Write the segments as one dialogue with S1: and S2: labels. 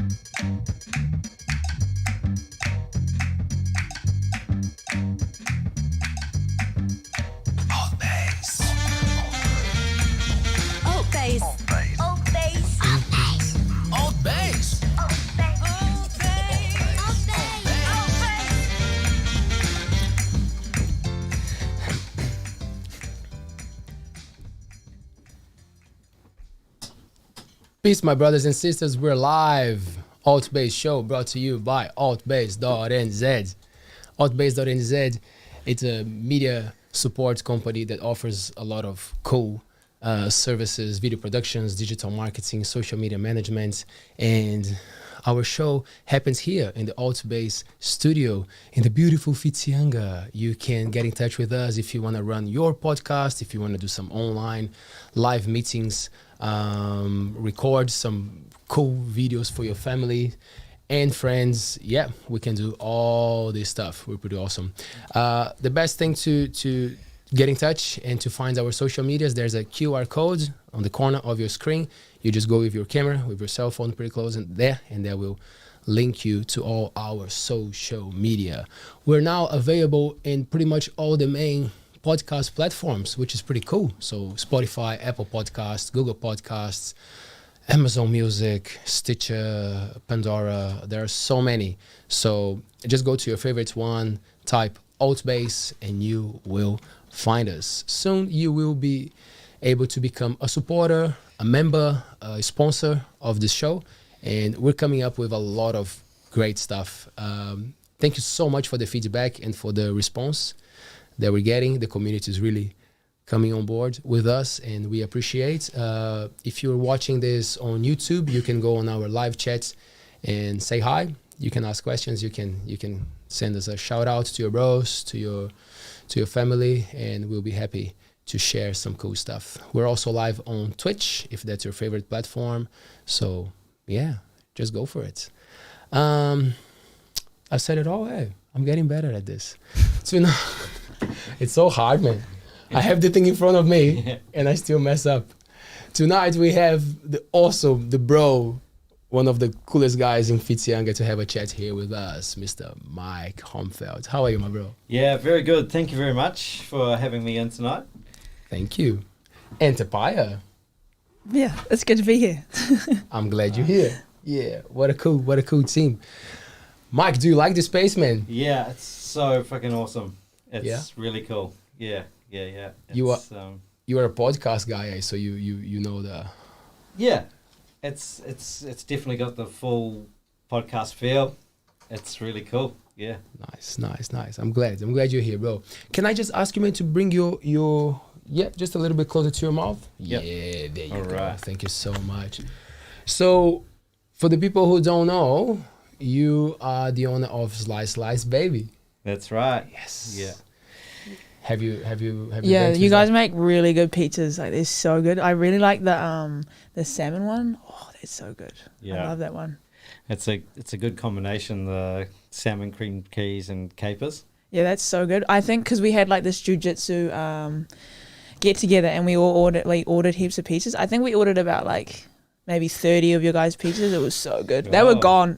S1: ALTBAYS. ALTBAYS.
S2: Peace, my brothers and sisters. We're live. ALTBAYS Show brought to you by ALTBAYS.nz. ALTBAYS.nz, it's a media support company that offers a lot of cool services, video productions, digital marketing, social media management, and our show happens here in the ALTBAYS studio in the beautiful Fitianga. You can get in touch with us if you want to run your podcast, if you want to do some online live meetings, record some cool videos for your family and friends. Yeah, we can do all this stuff. We're pretty awesome. The best thing to get in touch and to find our social medias, there's a QR code on the corner of your screen. You just go with your camera, with your cell phone pretty close and that will link you to all our social media. We're now available in pretty much all the main podcast platforms, which is pretty cool. So Spotify, Apple Podcasts, Google Podcasts, Amazon Music, Stitcher, Pandora. There are so many. So just go to your favorite one, type ALTBAYS, and you will find us. Soon you will be able to become a supporter, a member, a sponsor of this show. And we're coming up with a lot of great stuff. Thank you so much for the feedback and for the response that we're getting. The community is really coming on board with us, and we appreciate. If you're watching this on YouTube, you can go on our live chat and say hi. You can ask questions. You can send us a shout out to your bros, to your family, and we'll be happy to share some cool stuff. We're also live on Twitch, if that's your favorite platform. So yeah, just go for it. I said it all. Hey, I'm getting better at this. So now, it's so hard, man. I have the thing in front of me and I still mess up. Tonight we have the bro, one of the coolest guys in Fitianga to have a chat here with us, Mr. Mike Homfeld. How are you, my bro?
S3: Yeah, very good. Thank you very much for having me in tonight.
S2: Thank you. And to Paea.
S4: Yeah, it's good to be here.
S2: I'm glad you're here. Yeah, what a cool team. Mike, do you like the space, man?
S3: Yeah, it's so fucking awesome. It's really cool. Yeah.
S2: You are a podcast guy, so you know the.
S3: Yeah, it's definitely got the full podcast feel. It's really cool. Yeah.
S2: Nice. I'm glad you're here, bro. Can I just ask you, man, to bring your just a little bit closer to your mouth?
S3: Yep.
S2: Yeah, there you
S3: All
S2: go.
S3: right.
S2: Thank you so much. So, for the people who don't know, you are the owner of Landslides, baby.
S3: That's right.
S2: Yes.
S3: Yeah.
S2: Have you?
S4: Yeah, you guys make really good pizzas. Like, they're so good. I really like the salmon one. Oh, that's so good.
S3: Yeah.
S4: I love that one.
S3: It's a good combination, the salmon, cream cheese, and capers.
S4: Yeah, that's so good. I think because we had like this jiu-jitsu get together and we all ordered heaps of pizzas. I think we ordered about like maybe 30 of your guys' pizzas. It was so good.
S3: Oh.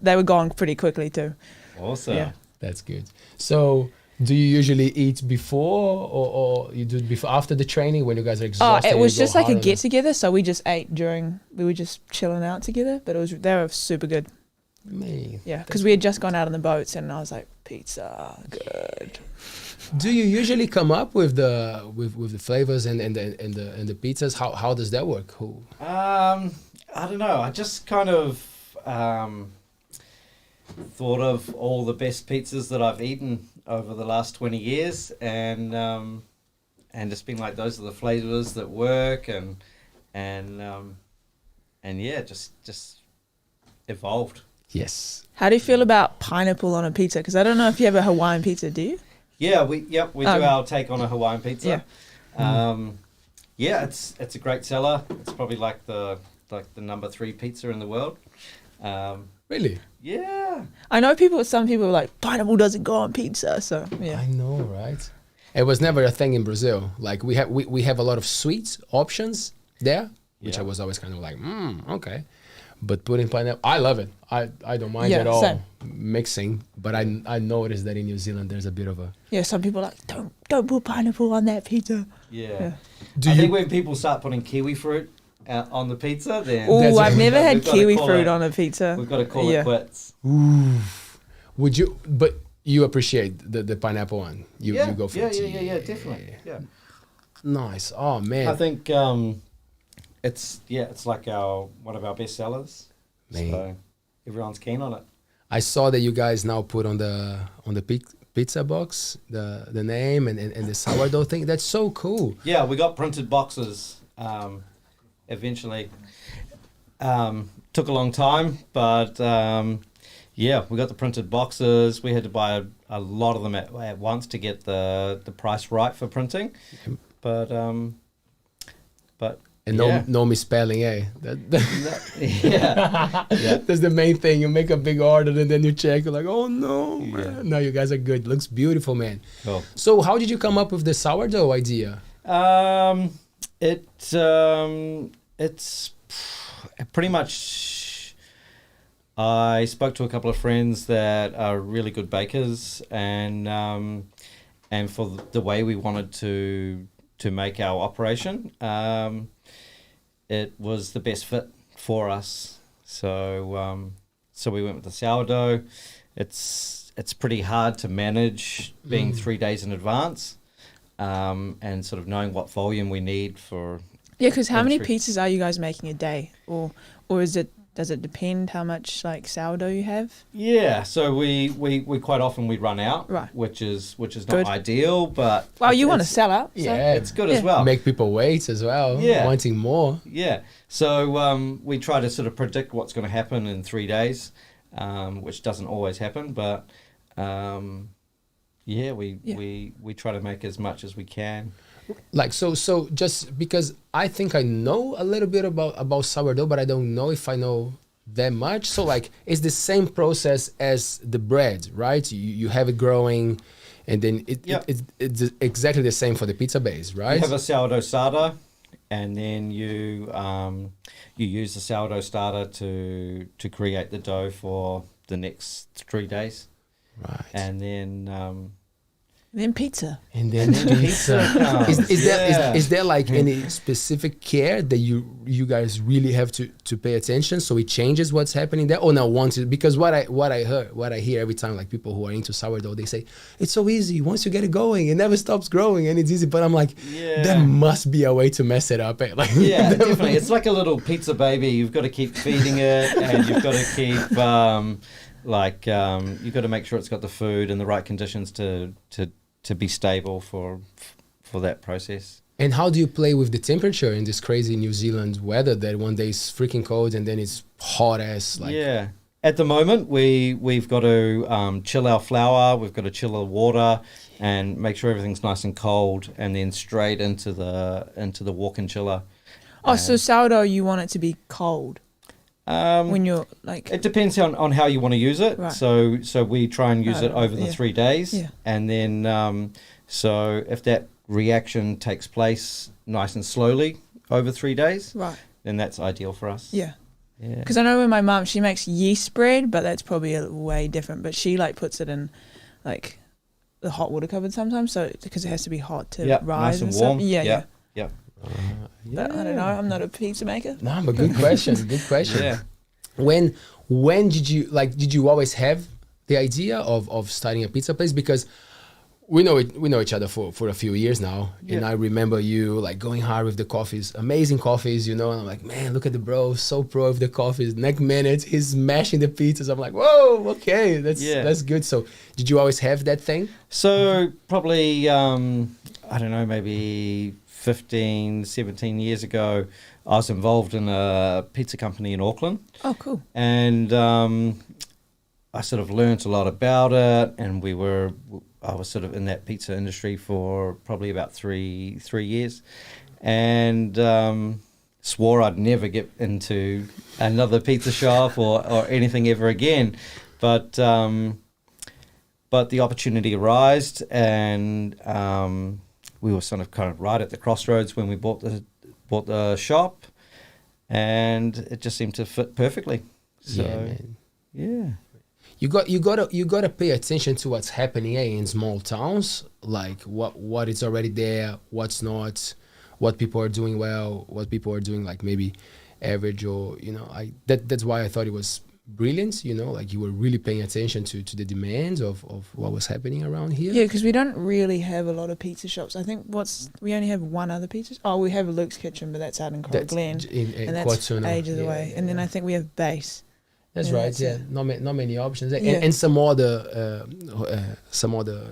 S4: They were gone pretty quickly too.
S3: Awesome.
S4: Yeah.
S2: That's good. So, do you usually eat before or you do it before, after the training when you guys are exhausted?
S4: It was just like a
S2: get
S4: get together, so we just ate we were just chilling out together, but they were super good.
S2: Me.
S4: Yeah, because we had just gone out on the boats and I was like, pizza, good.
S2: Do you usually come up with the flavors and the pizzas? How does that work?
S3: I don't know. I just kind of thought of all the best pizzas that I've eaten over the last 20 years, and just been like, those are the flavors that work, and yeah, just evolved.
S2: Yes.
S4: How do you feel about pineapple on a pizza? Because I don't know if you have a Hawaiian pizza, do you?
S3: Yeah, we do our take on a Hawaiian pizza.
S4: Yeah.
S3: Yeah, it's a great seller. It's probably like the number 3 pizza in the world.
S2: Really?
S3: Yeah.
S4: I know some people are like, pineapple doesn't go on pizza, so yeah.
S2: I know, right? It was never a thing in Brazil. Like we have a lot of sweet options there, which I was always kind of like, okay. But putting pineapple, I love it. I don't mind
S4: Yeah,
S2: at all
S4: same.
S2: mixing. But I noticed that in New Zealand there's a bit of a.
S4: Yeah, some people are like, don't put pineapple on that pizza.
S3: Yeah.
S2: Do
S3: I
S2: you?
S3: think when people start putting kiwi fruit on the pizza, then
S4: Oh,
S2: That's
S4: I've
S2: it.
S4: never had
S3: We've gotta
S4: kiwi
S3: call
S4: fruit
S3: it-
S4: on a pizza.
S3: we've got to call
S4: Yeah.
S3: it quits.
S2: Ooh. Would you? But you appreciate the pineapple one. You go for it.
S3: Yeah, definitely. Yeah.
S2: Nice. Oh man.
S3: I think it's like one of our best sellers.
S2: Man.
S3: So everyone's keen on it.
S2: I saw that you guys now put on the pizza box the name and the sourdough thing. That's so cool.
S3: Yeah, we got printed boxes eventually. Took a long time, but yeah, we got the printed boxes. We had to buy a lot of them at once to get the price right for printing. But
S2: And
S3: yeah.
S2: no misspelling, eh?
S3: yeah.
S2: That's the main thing. You make a big order and then you check. You're like, oh no,
S3: Yeah.
S2: man. No, you guys are good. Looks beautiful, man.
S3: Cool.
S2: So how did you come up with the sourdough idea?
S3: It's pretty much. I spoke to a couple of friends that are really good bakers, and for the way we wanted to make our operation, it was the best fit for us. So we went with the sourdough. It's pretty hard to manage being 3 days in advance, and sort of knowing what volume we need for.
S4: Yeah, because how many
S3: Industry.
S4: pizzas are you guys making a day, or does it depend how much like sourdough you have?
S3: Yeah, so we quite often we run out,
S4: Right.
S3: which is not
S4: Good.
S3: ideal, but
S4: Well, you want to
S3: it's-
S4: sell out. So.
S2: Yeah.
S3: It's good
S4: Yeah.
S3: as well.
S2: Make people wait as well.
S3: Yeah.
S2: Wanting more.
S3: Yeah, so we try to sort of predict what's going to happen in 3 days, which doesn't always happen, but yeah, we try to make as much as we can.
S2: Like so just because I think I know a little bit about sourdough, but I don't know if I know that much. So like it's the same process as the bread, right? You have it growing and then
S3: Yeah.
S2: it's exactly the same for the pizza base, right?
S3: You have a sourdough starter, and then you use the sourdough starter to create the dough for the next 3 days,
S2: Right.
S3: and then
S4: Then pizza.
S2: And then pizza.
S3: comes.
S2: Is there like any specific care that you guys really have to pay attention so it changes what's happening there? Oh no, once it, because what I hear every time, like people who are into sourdough, they say it's so easy once you get it going, it never stops growing and it's easy. But I'm like,
S3: Yeah.
S2: there must be a way to mess it up. Eh? Like,
S3: Yeah, definitely. It's like a little pizza baby. You've got to keep feeding it, and you've got to keep you've got to make sure it's got the food and the right conditions to be stable for that process.
S2: And how do you play with the temperature in this crazy New Zealand weather that one day is freaking cold and then it's hot as like.
S3: Yeah. At the moment, we've got to chill our flour. We've got to chill the water and make sure everything's nice and cold, and then straight into the walk-in chiller.
S4: Oh, so sourdough, you want it to be cold when you're like.
S3: It depends on how you want to use it.
S4: Right.
S3: So we try and use it over the
S4: Yeah.
S3: 3 days.
S4: Yeah.
S3: And then, so if that reaction takes place nice and slowly over 3 days,
S4: Right.
S3: then that's ideal for us.
S4: Yeah.
S3: Yeah.
S4: Because I know when my mum, she makes yeast bread, but that's probably way different. But she like puts it in like the hot water cupboard sometimes, so because it has to be hot to
S3: Yep,
S4: rise
S3: nice and
S4: stuff.
S3: warm.
S4: Yeah,
S3: Yep,
S4: yeah.
S3: yep.
S4: But I don't know. I'm not a pizza maker.
S2: No, but good question. Good question.
S3: Yeah.
S2: When did you always have the idea of starting a pizza place? Because we know each other for a few years now, and
S3: Yeah.
S2: I remember you like going hard with the coffees, amazing coffees, and I'm like, man, look at the bro, so pro of the coffees. Next minute he's smashing the pizzas. I'm like, whoa, okay, that's good. So did you always have that thing?
S3: So probably, I don't know, maybe 15, 17 years ago, I was involved in a pizza company in Auckland.
S4: Oh, cool.
S3: And I sort of learnt a lot about it, and I was sort of in that pizza industry for probably about three years, and swore I'd never get into another pizza shop or anything ever again, but the opportunity arose, and we were sort of kind of right at the crossroads when we bought the shop, and it just seemed to fit perfectly. So,
S2: Yeah, man.
S3: yeah.
S2: You gotta pay attention to what's happening in small towns, like what is already there, what's not, what people are doing well, what people are doing like maybe average, or that's why I thought it was brilliant. Like you were really paying attention to the demands of what was happening around here.
S4: Yeah, because we don't really have a lot of pizza shops. I think we only have one other pizza. We have Luke's Kitchen, but that's out in Coral Glen,
S2: in
S4: and that's
S2: Quatuna.
S4: ages away.
S2: Yeah,
S4: and then
S2: yeah.
S4: I think we have Base.
S2: That's
S4: Yeah,
S2: right.
S4: that's
S2: Yeah,
S4: it.
S2: not many options,
S4: Yeah.
S2: and some other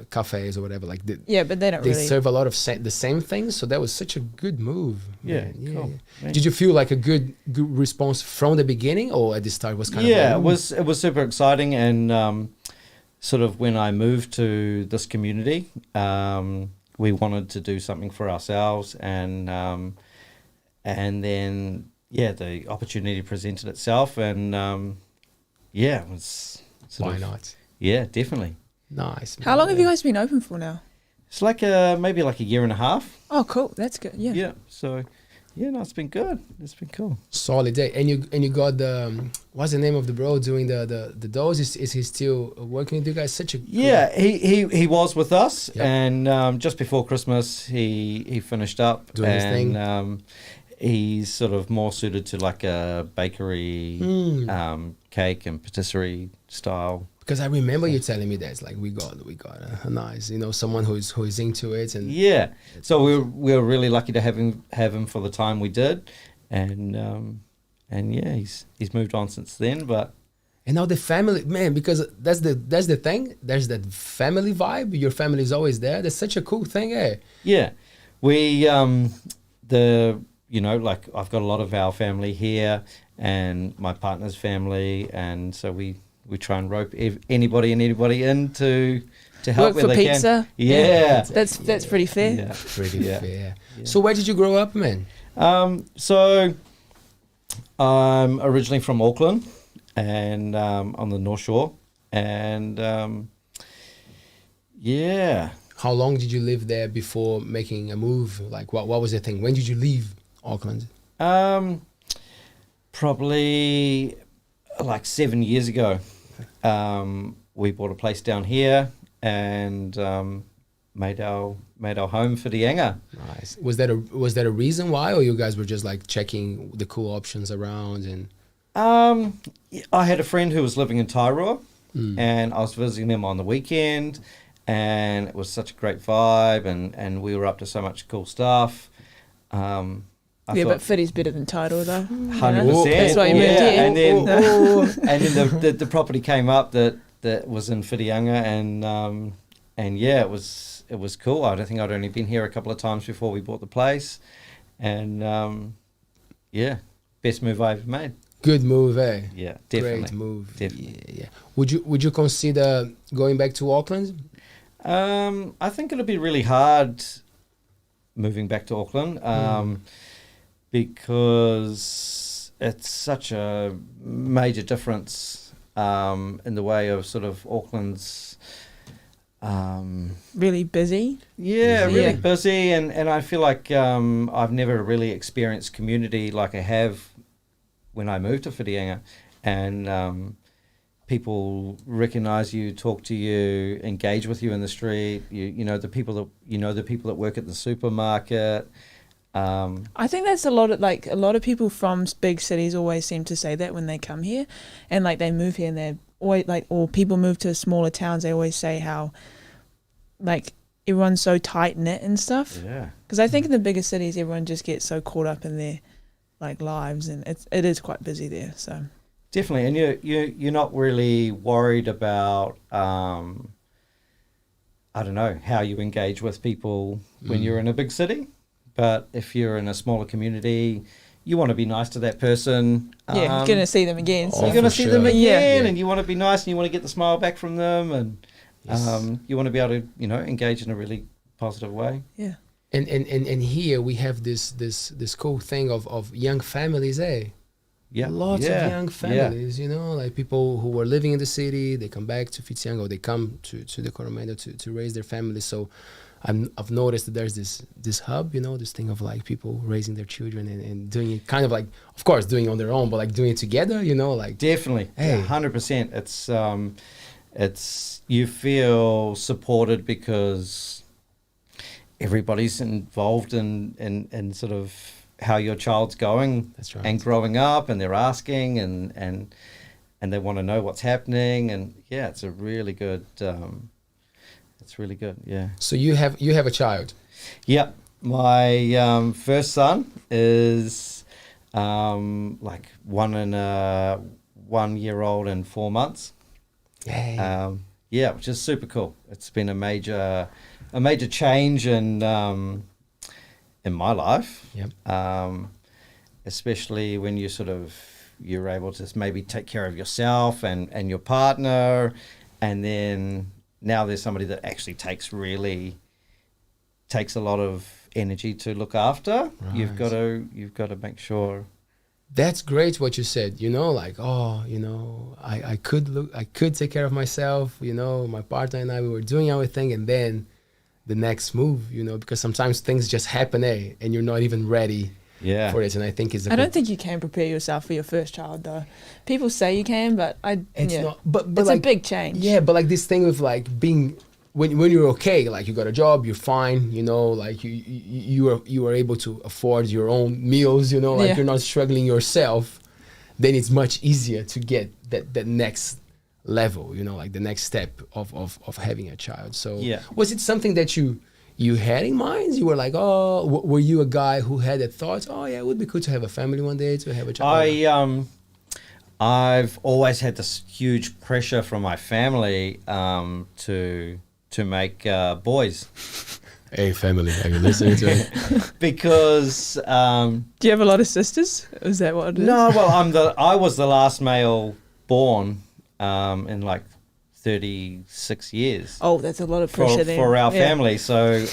S2: cafes or whatever. Like
S4: But they don't
S2: they
S4: really.
S2: serve a lot of the same things. So that was such a good move.
S3: Yeah,
S2: man. Yeah,
S3: cool.
S2: yeah.
S3: Man.
S2: Did you feel like a good response from the beginning, or at the start was kind of
S3: Yeah,
S2: like,
S3: it was super exciting, and sort of when I moved to this community, we wanted to do something for ourselves, and then the opportunity presented itself, and it was sort
S2: why
S3: of,
S2: not?
S3: Yeah, definitely.
S2: Nice.
S4: How long have you guys been open for now?
S3: It's like maybe like a year and a half.
S4: Oh, cool. That's good. Yeah.
S3: Yeah. So, no, it's been good. It's been cool.
S2: Solid day, and you got the what's the name of the bro doing the doughs? Is he still working with you guys? Such a
S3: Yeah, he was with us,
S2: Yep.
S3: and just before Christmas, he finished up
S2: Doing his thing.
S3: He's sort of more suited to like a bakery, cake and patisserie style.
S2: Because I remember you telling me that, like we got a nice, someone who is into it, and
S3: Yeah, so we were really lucky to have him for the time we did, and he's moved on since then. But
S2: and now the family, man, because that's the thing. There's that family vibe. Your family is always there. That's such a cool thing, eh?
S3: yeah, we like I've got a lot of our family here, and my partner's family, and so we try and rope anybody and anybody in to help
S4: Work
S3: where
S4: for
S3: they
S4: pizza.
S3: can. Yeah.
S4: That's pretty fair.
S3: Yeah.
S2: Pretty
S3: Yeah.
S2: fair.
S3: Yeah.
S2: So where did you grow up, man?
S3: So I'm originally from Auckland, and on the North Shore, and
S2: How long did you live there before making a move? Like what was the thing? When did you leave Auckland?
S3: Probably like 7 years ago. We bought a place down here, and made our home for Dianga.
S2: Nice. Was that a reason why, or you guys were just like checking the cool options around? And
S3: I had a friend who was living in Tairoa, and I was visiting them on the weekend, and it was such a great vibe, and we were up to so much cool stuff.
S4: But Footy's better than Tidal though.
S3: 100%.
S4: That's why you moved here.
S3: And then the property came up that was in Whitianga, and it was cool. I don't think I'd only been here a couple of times before we bought the place, and best move I ever made.
S2: good move, eh?
S3: Yeah, definitely.
S2: Great move.
S3: Definitely.
S2: Yeah. Would you consider going back to Auckland?
S3: I think it'll be really hard moving back to Auckland, because it's such a major difference in the way of sort of Auckland's
S4: Really busy.
S3: really
S4: Yeah.
S3: busy, and I feel like I've never really experienced community like I have when I moved to Whitianga, and people recognize you, talk to you, engage with you in the street. You know the people that work at the supermarket.
S4: I think that's a lot of people from big cities always seem to say that when they come here, and like they move here and they're always like, or people move to smaller towns, they always say how like everyone's so tight knit and stuff.
S3: Yeah.
S4: Because I think in the bigger cities, everyone just gets so caught up in their like lives, and it is quite busy there. So
S3: Definitely, and you're not really worried about I don't know how you engage with people when you're in a big city, but if you're in a smaller community, you want to be nice to that person.
S4: yeah, you're gonna see them again. So.
S3: You're going to
S2: for
S3: see
S2: sure.
S3: them again,
S4: Yeah.
S3: and you want to be nice, and you want to get the smile back from them, and
S2: Yes.
S3: you want to be able to engage in a really positive way.
S4: Yeah.
S2: And here we have this cool thing of young families, eh?
S3: Yeah,
S2: Lots
S3: yeah.
S2: of young families, like people who are living in the city, they come back to Whitianga, or they come to the Coromandel to raise their families. So I've noticed that there's this hub, you know, this thing of like people raising their children and doing it kind of like, of course, doing it on their own, but like doing it together, you know, like
S3: Definitely,
S2: Hey.
S3: 100%. It's you feel supported because everybody's involved in sort of how your child's going.
S2: That's right.
S3: And growing up, and they're asking and they want to know what's happening, and yeah, it's a really good. It's really good. Yeah.
S2: So you have a child.
S3: Yep. My first son is like 1 year old and 4 months.
S2: Yay.
S3: Yeah, which is super cool. It's been a major change in my life.
S2: Yep.
S3: Especially when you're able to maybe take care of yourself and your partner, and then now there's somebody that actually takes a lot of energy to look after.
S2: Right.
S3: You've got to make sure.
S2: That's great what you said, you know, like, oh, you know, I could take care of myself, you know, my partner and I, we were doing our thing, and then the next move, you know, because sometimes things just happen, and you're not even ready for it. And I think
S4: I don't think you can prepare yourself for your first child, though. People say you can, but it's not. But it's like, a big change.
S2: Yeah, but like this thing with like being when you're okay, like you got a job, you're fine, you know, like you are able to afford your own meals, you know, like you're not struggling yourself. Then it's much easier to get that next level, you know, like the next step of having a child. So was it something that you had in mind? You were like, oh, were you a guy who had that thought? Oh yeah, it would be cool to have a family one day, to have a child.
S3: I've always had this huge pressure from my family to make boys.
S2: Hey family, are you listening to it?
S3: Because
S4: do you have a lot of sisters? Is that what it is?
S3: No, well, I was the last male born in like 36 years.
S4: Oh, that's a lot of pressure
S3: for our family. So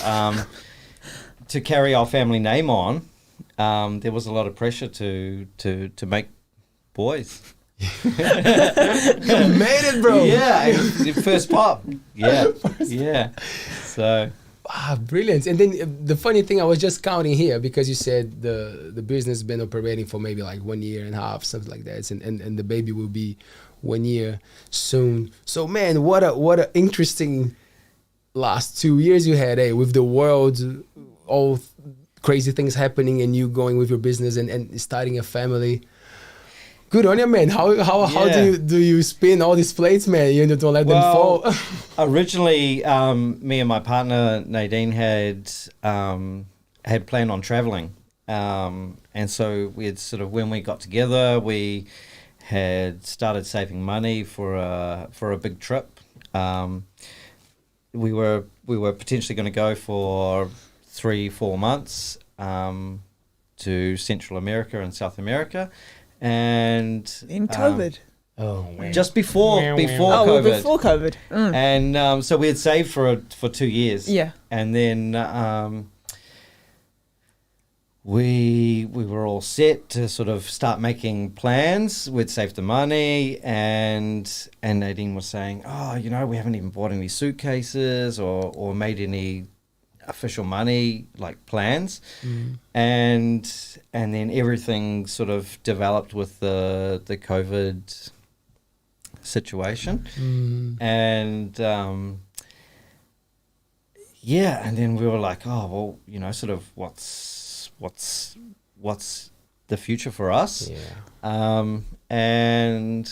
S3: to carry our family name on, there was a lot of pressure to make boys.
S2: You made it, bro.
S3: Yeah, first pop. Yeah. So
S2: brilliant. And then the funny thing, I was just counting here because you said the business been operating for maybe like 1 year and a half, something like that, and the baby will be 1 year soon. So man, what a interesting last 2 years you had, with the world, all crazy things happening, and you going with your business and starting a family. Good on you, man. How do you spin all these plates, man? You don't let them fall.
S3: Originally, me and my partner Nadine had planned on traveling, and so we had when we got together, we had started saving money for a big trip. We were potentially going to go for 3-4 months to Central America and South America. And
S4: in COVID,
S3: just before COVID.
S4: Well, before COVID,
S3: and so we had saved for 2 years.
S4: Yeah,
S3: and then we were all set to start making plans. We'd saved the money, and Nadine was saying, "Oh, you know, we haven't even bought any suitcases or made any official money plans." And then everything developed with the COVID situation, and and then we were like, oh well, you know, what's the future for us? And then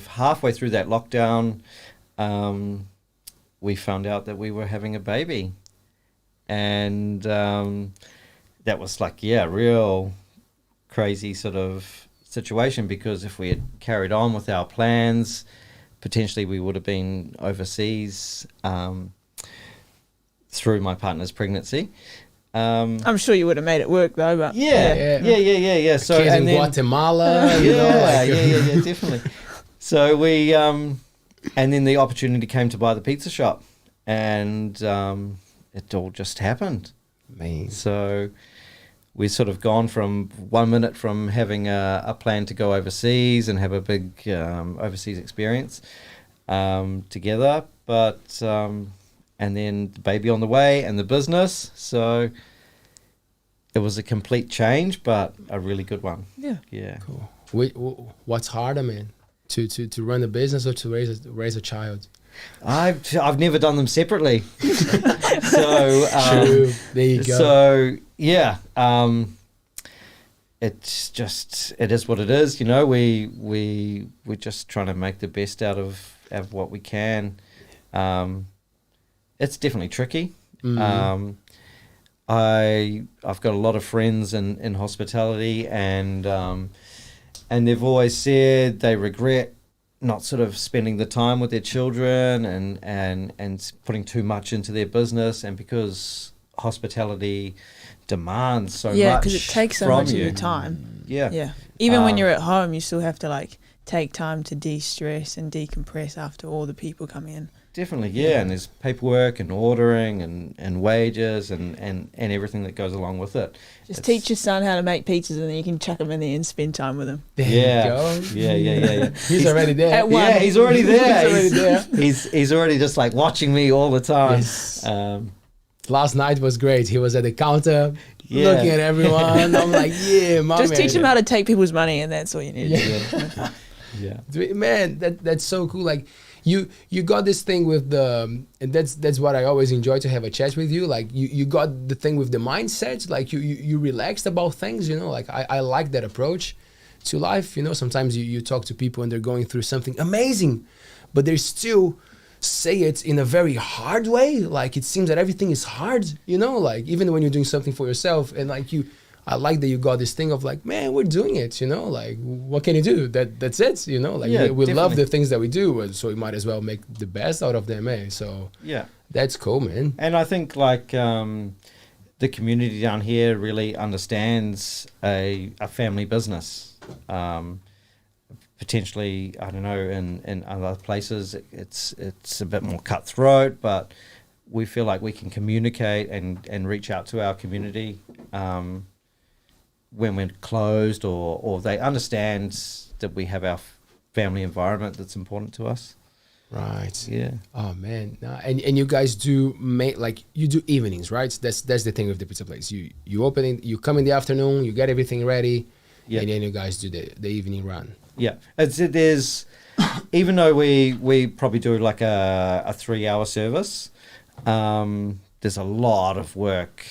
S3: halfway through that lockdown, we found out that we were having a baby. And that was real crazy situation, because if we had carried on with our plans, potentially we would have been overseas through my partner's pregnancy.
S4: I'm sure you would have made it work though, but
S3: yeah. So
S2: kids in Guatemala,
S3: yeah, definitely. So we and then the opportunity came to buy the pizza shop, and it all just happened.
S2: Man.
S3: So we've gone from 1 minute from having a plan to go overseas and have a big overseas experience together, but and then the baby on the way, and the business. So it was a complete change, but a really good one. Yeah.
S2: Cool. What's harder, man? To run a business or to raise a child?
S3: I've never done them separately. So
S2: True. There you go.
S3: So yeah, it's just, it is what it is. You know, we're just trying to make the best out of what we can. It's definitely tricky.
S2: Mm-hmm.
S3: I've got a lot of friends in hospitality, and they've always said they regret not sort of spending the time with their children and putting too much into their business, and because hospitality demands so much.
S4: Yeah, because it takes so much of
S3: you.
S4: your time.
S3: Yeah.
S4: Even when you're at home, you still have to like take time to de-stress and decompress after all the people come in.
S3: Definitely, yeah. And there's paperwork and ordering and wages and everything that goes along with it.
S4: Just teach your son how to make pizzas, and then you can chuck him in there and spend time with him.
S2: There you go.
S3: Yeah.
S2: He's already there.
S4: At one.
S3: Yeah, he's already there.
S2: He's already there.
S3: He's already just like watching me all the time.
S2: Yes. Last night was great. He was at the counter
S3: Yeah.
S2: looking at everyone. I'm like, yeah, my
S4: Just
S2: man.
S4: teach him how to take people's money, and that's all you need to do.
S3: Yeah.
S2: Man, that's so cool. Like you got this thing with the, and that's what I always enjoy to have a chat with you. Like you got the thing with the mindset. Like you relaxed about things. You know, like I like that approach to life. You know, sometimes you talk to people and they're going through something amazing, but they still say it in a very hard way. Like it seems that everything is hard. You know, like even when you're doing something for yourself, and like I like that you got this thing of like, man, we're doing it, you know, like what can you do? That's it, you know, like we love the things that we do, so we might as well make the best out of them, eh? So
S3: Yeah.
S2: that's cool, man.
S3: And I think like the community down here really understands a family business. Potentially, I don't know, in other places it's a bit more cutthroat, but we feel like we can communicate and reach out to our community when we're closed, or they understand that we have our family environment that's important to us.
S2: Right.
S3: Yeah.
S2: Oh man. And you guys do like you do evenings, right? That's the thing with the pizza place. You open it, you come in the afternoon, you get everything ready, and then you guys do the evening run.
S3: Yeah. There's even though we probably do like a 3-hour service, there's a lot of work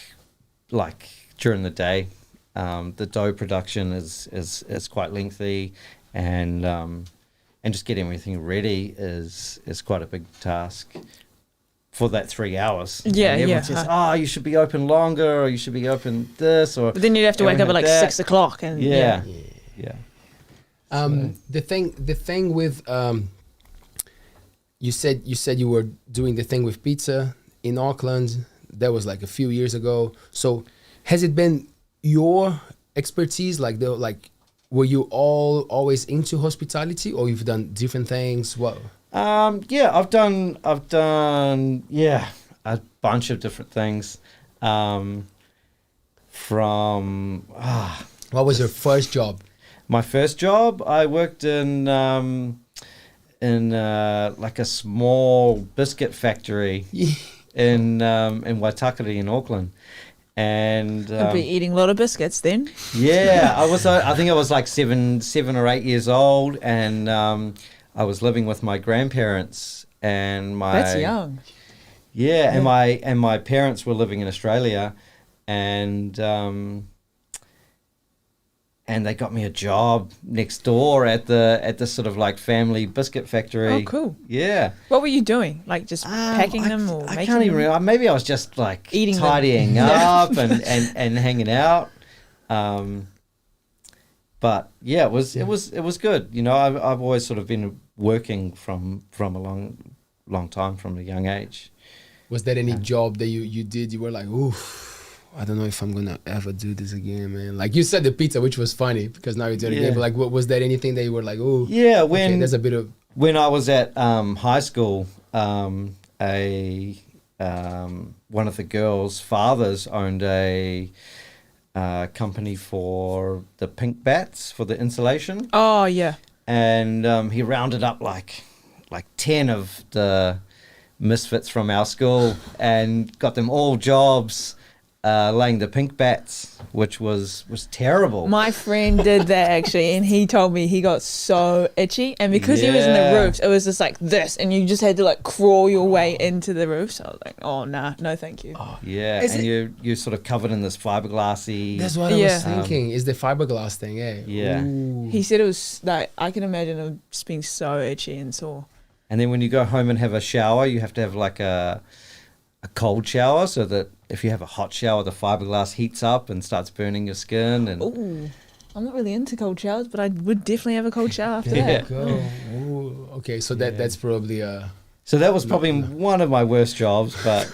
S3: like during the day. The dough production is quite lengthy, and just getting everything ready is quite a big task for that 3 hours.
S4: Yeah,
S3: and everyone says, "Oh, you should be open longer, or you should be open this," or.
S4: But then you'd have to wake up at like
S3: that.
S4: 6 o'clock, and
S3: Yeah.
S2: The thing with you said you were doing the thing with pizza in Auckland. That was like a few years ago. So has it been your expertise? Like were you always into hospitality, or you've done different things? What?
S3: Yeah, I've done a bunch of different things.
S2: What was your first job?
S3: My first job, I worked in like a small biscuit factory in Waitakere in Auckland, and
S4: I'd be eating a lot of biscuits then.
S3: yeah, I think I was like 7 or 8 years old, and I was living with my grandparents, and
S4: That's young.
S3: Yeah, and my parents were living in Australia, and they got me a job next door at the sort of like family biscuit factory.
S4: Oh, cool.
S3: Yeah.
S4: What were you doing? Like just packing them or
S3: I
S4: making
S3: can't even
S4: them?
S3: remember. Maybe I was just like
S4: Eating them.
S3: tidying up and hanging out. But yeah, it was good. You know, I've always sort of been working from a long time, from a young age.
S2: Was there any job that you did? You were like, oof, I don't know if I'm gonna ever do this again, man. Like you said the pizza, which was funny because now you're doing it again. But like, was there anything that you were like, oh,
S3: yeah,
S2: there's a bit of.
S3: When I was at high school, one of the girls' fathers owned a company for the pink bats for the insulation.
S4: Oh yeah.
S3: And he rounded up like 10 of the misfits from our school and got them all jobs laying the pink bats, which was terrible.
S4: My friend did that actually, and he told me he got so itchy, and because he was in the
S3: Yeah.
S4: roofs, it was just like this, and you just had to like crawl your way into the roof. So I was like, oh nah, no thank you.
S3: Yeah,
S2: Is
S3: and
S2: it-
S3: you're sort of covered in this fiberglassy.
S2: That's what I
S4: Yeah.
S2: was thinking. Is the fiberglass thing, eh?
S3: Yeah.
S2: Ooh.
S4: He said it was like, I can imagine it just being so itchy and sore.
S3: And then when you go home and have a shower, you have to have like a cold shower, so that if you have a hot shower, the fiberglass heats up and starts burning your skin. And
S4: Ooh, I'm not really into cold showers, but I would definitely have a cold shower after
S2: There
S4: that.
S2: you go. Ooh. Okay, so that's probably
S3: so that was probably one of my worst jobs, but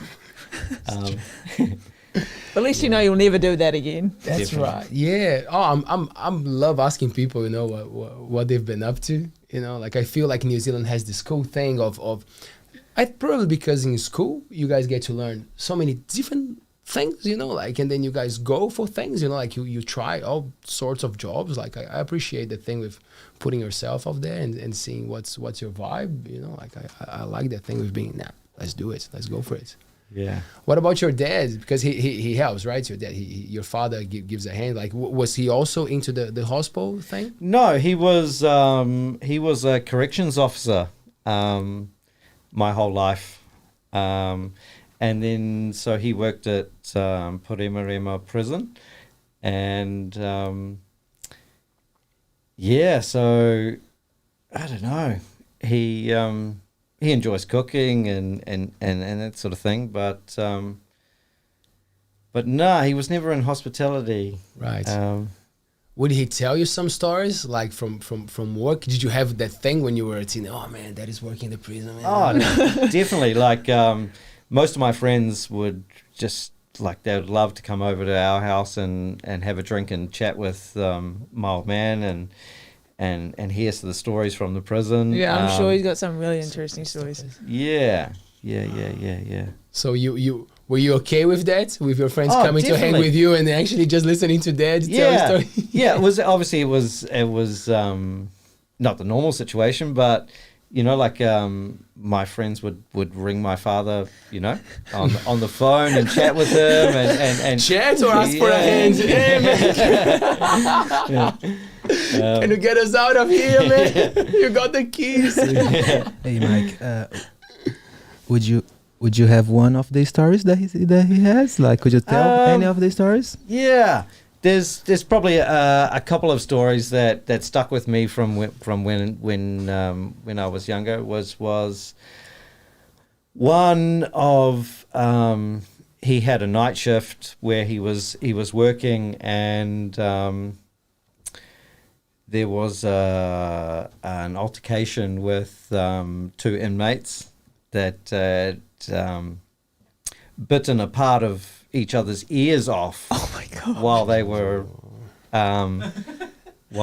S4: But at least you know you'll never do that again.
S2: That's
S3: Definitely.
S2: right. Yeah. Oh, I'm love asking people, you know, what they've been up to. You know, like I feel like New Zealand has this cool thing of I probably because in school you guys get to learn so many different things, you know, like, and then you guys go for things, you know, like you try all sorts of jobs. Like I appreciate the thing with putting yourself out there and seeing what's your vibe, you know, like I like that thing with being, nah, let's do it, let's go for it.
S3: yeah.
S2: What about your dad? Because he helps, right? Your dad, your father gives a hand. Like, was he also into the hospital thing?
S3: No, he was a corrections officer my whole life. And then, so he worked at Paea prison. And, yeah, so, I don't know. He enjoys cooking and that sort of thing. But no, he was never in hospitality.
S2: Right. Would he tell you some stories, like from work? Did you have that thing when you were a teen? Oh, man, Dad is working in the prison. Man.
S3: Oh, no, definitely. Like, most of my friends would just, like, they would love to come over to our house and have a drink and chat with my old man and hear some of the stories from the prison.
S4: Yeah, I'm sure he's got some really interesting stories.
S3: Yeah.
S2: So you were you okay with that? With your friends
S3: Oh,
S2: coming to hang
S3: definitely.
S2: with you and actually just listening to Dad tell
S3: Yeah.
S2: a story?
S3: Yeah, it was not the normal situation, but you know, like my friends would ring my father, you know, on the phone and chat with him and
S2: Chat or ask for a hand? Hey, man, can you get us out of here, man? You got the keys.
S1: Hey Mike, would you have one of the stories that he has? Like, could you tell any of the stories?
S3: Yeah, there's probably a couple of stories that stuck with me from when I was younger. Was one of he had a night shift where he was working and there was an altercation with two inmates that bitten a part of each other's ears off.
S4: Oh my God.
S3: While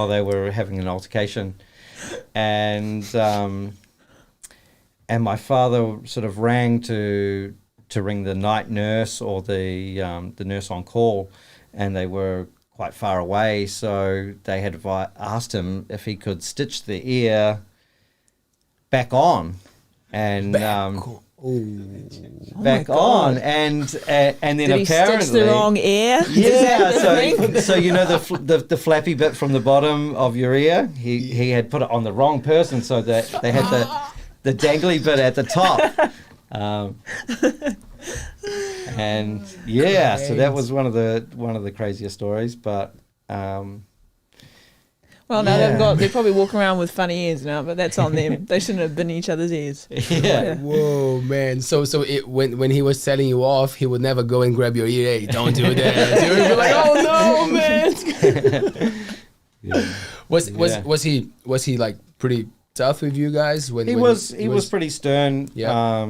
S3: they were having an altercation, and my father sort of rang to ring the night nurse or the nurse on call, and they were quite far away, so they had asked him if he could stitch the ear back on, and back on, and then
S4: Did he
S3: apparently
S4: stitch the wrong ear?
S3: yeah, so you know the flappy bit from the bottom of your ear, he had put it on the wrong person, so that they had the dangly bit at the top. And yeah, so that was one of the craziest stories, but
S4: Well, now
S3: Yeah.
S4: they probably walk around with funny ears now, but that's on them. They shouldn't have bitten each other's ears.
S3: yeah.
S2: Whoa, man. So when he was telling you off, he would never go and grab your ear. Hey, don't do that. You would be like, oh no, man.
S3: Yeah.
S2: Was he like pretty tough with you guys when
S3: He was pretty stern,
S2: Yeah.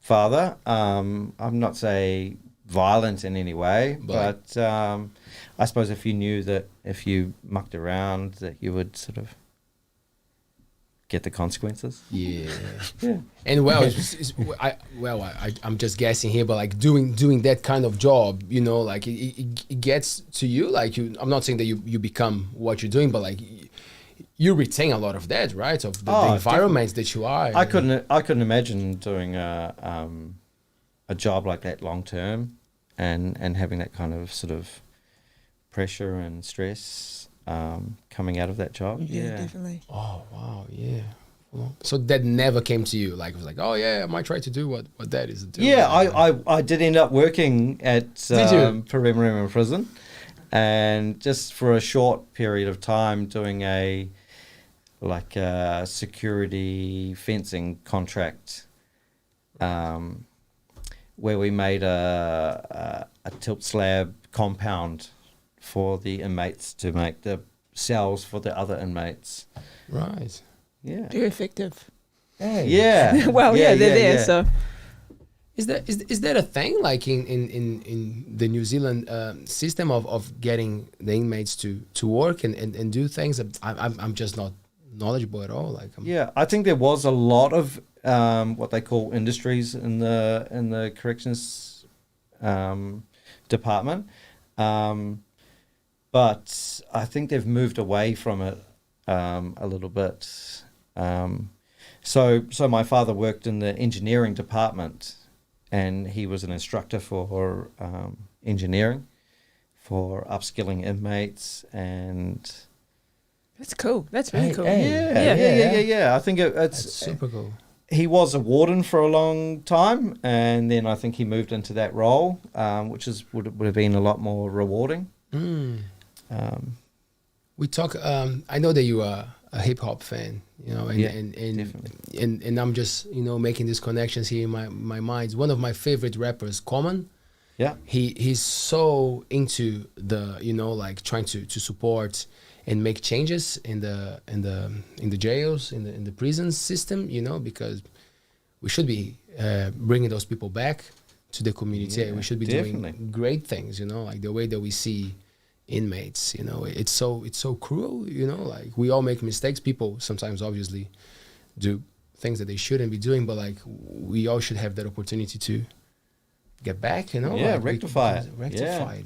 S3: father. I'm not say violent in any way, but I suppose if you knew that if you mucked around that you would sort of get the consequences.
S2: Yeah. And well, I'm just guessing here, but like doing that kind of job, you know, like it gets to you. Like I'm not saying that you become what you're doing, but like you retain a lot of that, right? Of the environments that you are.
S3: I couldn't imagine doing a job like that long term, and having that kind of sort of pressure and stress coming out of that job.
S4: Yeah, definitely.
S2: Oh wow, yeah. Well, so that never came to you, like it was like, oh yeah, I might try to do what that is doing.
S3: Yeah, I did end up working at Paea prison, and just for a short period of time doing a security fencing contract, where we made a tilt slab compound for the inmates to make the cells for the other inmates.
S2: Right.
S3: Yeah.
S4: Very effective.
S2: Hey.
S3: Yeah.
S4: Well, they're there, so.
S2: Is that a thing, like in the New Zealand system of getting the inmates to work and do things? I'm just not knowledgeable at all. Like
S3: I think there was a lot of what they call industries in the corrections department, but I think they've moved away from it a little bit. So my father worked in the engineering department, and he was an instructor for engineering, for upskilling inmates, and
S4: that's cool. That's really cool.
S3: Yeah. I think it's
S2: super cool.
S3: He was a warden for a long time, and then I think he moved into that role, which would have been a lot more rewarding.
S2: We talk. I know that you are a hip hop fan, and I'm just making these connections here in my mind. One of my favorite rappers, Common.
S3: Yeah,
S2: he's so into the trying to support and make changes in the jails, in the prison system, because we should be bringing those people back to the community.
S3: Yeah,
S2: we should be doing great things, like the way that we see inmates, it's so cruel, like we all make mistakes. People sometimes obviously do things that they shouldn't be doing, but like we all should have that opportunity to get back,
S3: rectify it.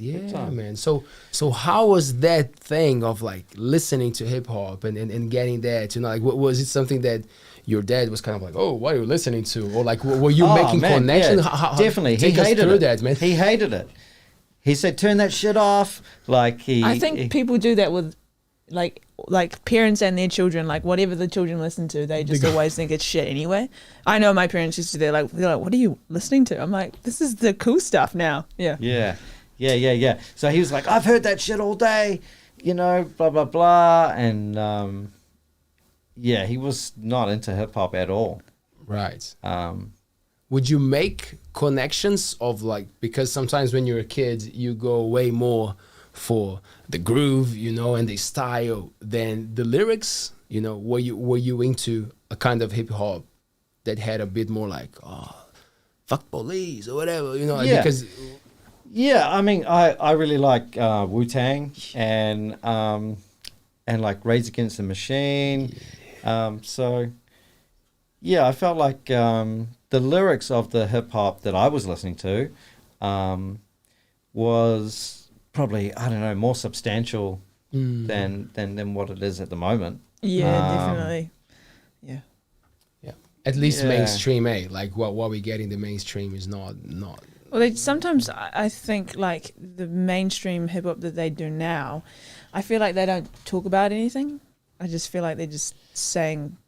S2: Yeah, man. So how was that thing of like listening to hip hop and getting that, like was it something that your dad was kind of like, oh, what are you listening to? Or like, were you making connections?
S3: Yeah, definitely.
S2: He hated it, that, man.
S3: He hated it. He said, turn that shit off. I
S4: think people do that with like parents and their children, like whatever the children listen to, they just always think it's shit anyway. I know my parents used to, they're like, what are you listening to? I'm like, this is the cool stuff now. Yeah.
S3: So he was like, I've heard that shit all day, blah, blah, blah. And he was not into hip hop at all.
S2: Right. Would you make connections of like, because sometimes when you're a kid, you go way more for the groove, and the style than the lyrics, were you into a kind of hip hop that had a bit more like, fuck police or whatever, because
S3: I mean, I really like Wu-Tang and like Rage Against the Machine. So I felt like the lyrics of the hip hop that I was listening to was probably, I don't know, more substantial than what it is at the moment.
S4: Definitely.
S2: At least mainstream, like what we get in the mainstream is not.
S4: Well, sometimes I think like the mainstream hip hop that they do now, I feel like they don't talk about anything. I just feel like they're just saying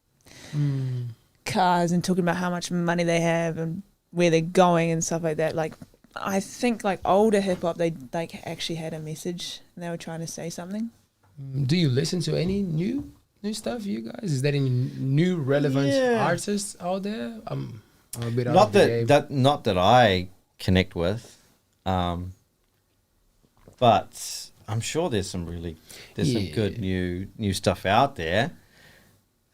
S4: cars and talking about how much money they have and where they're going and stuff like that. Like, I think like older hip hop, they like actually had a message and they were trying to say something.
S2: Do you listen to any new stuff, you guys? Is there any new relevant artists out there? I'm a bit out of the game.
S3: Not that I connect with, but I'm sure there's some good new stuff out there.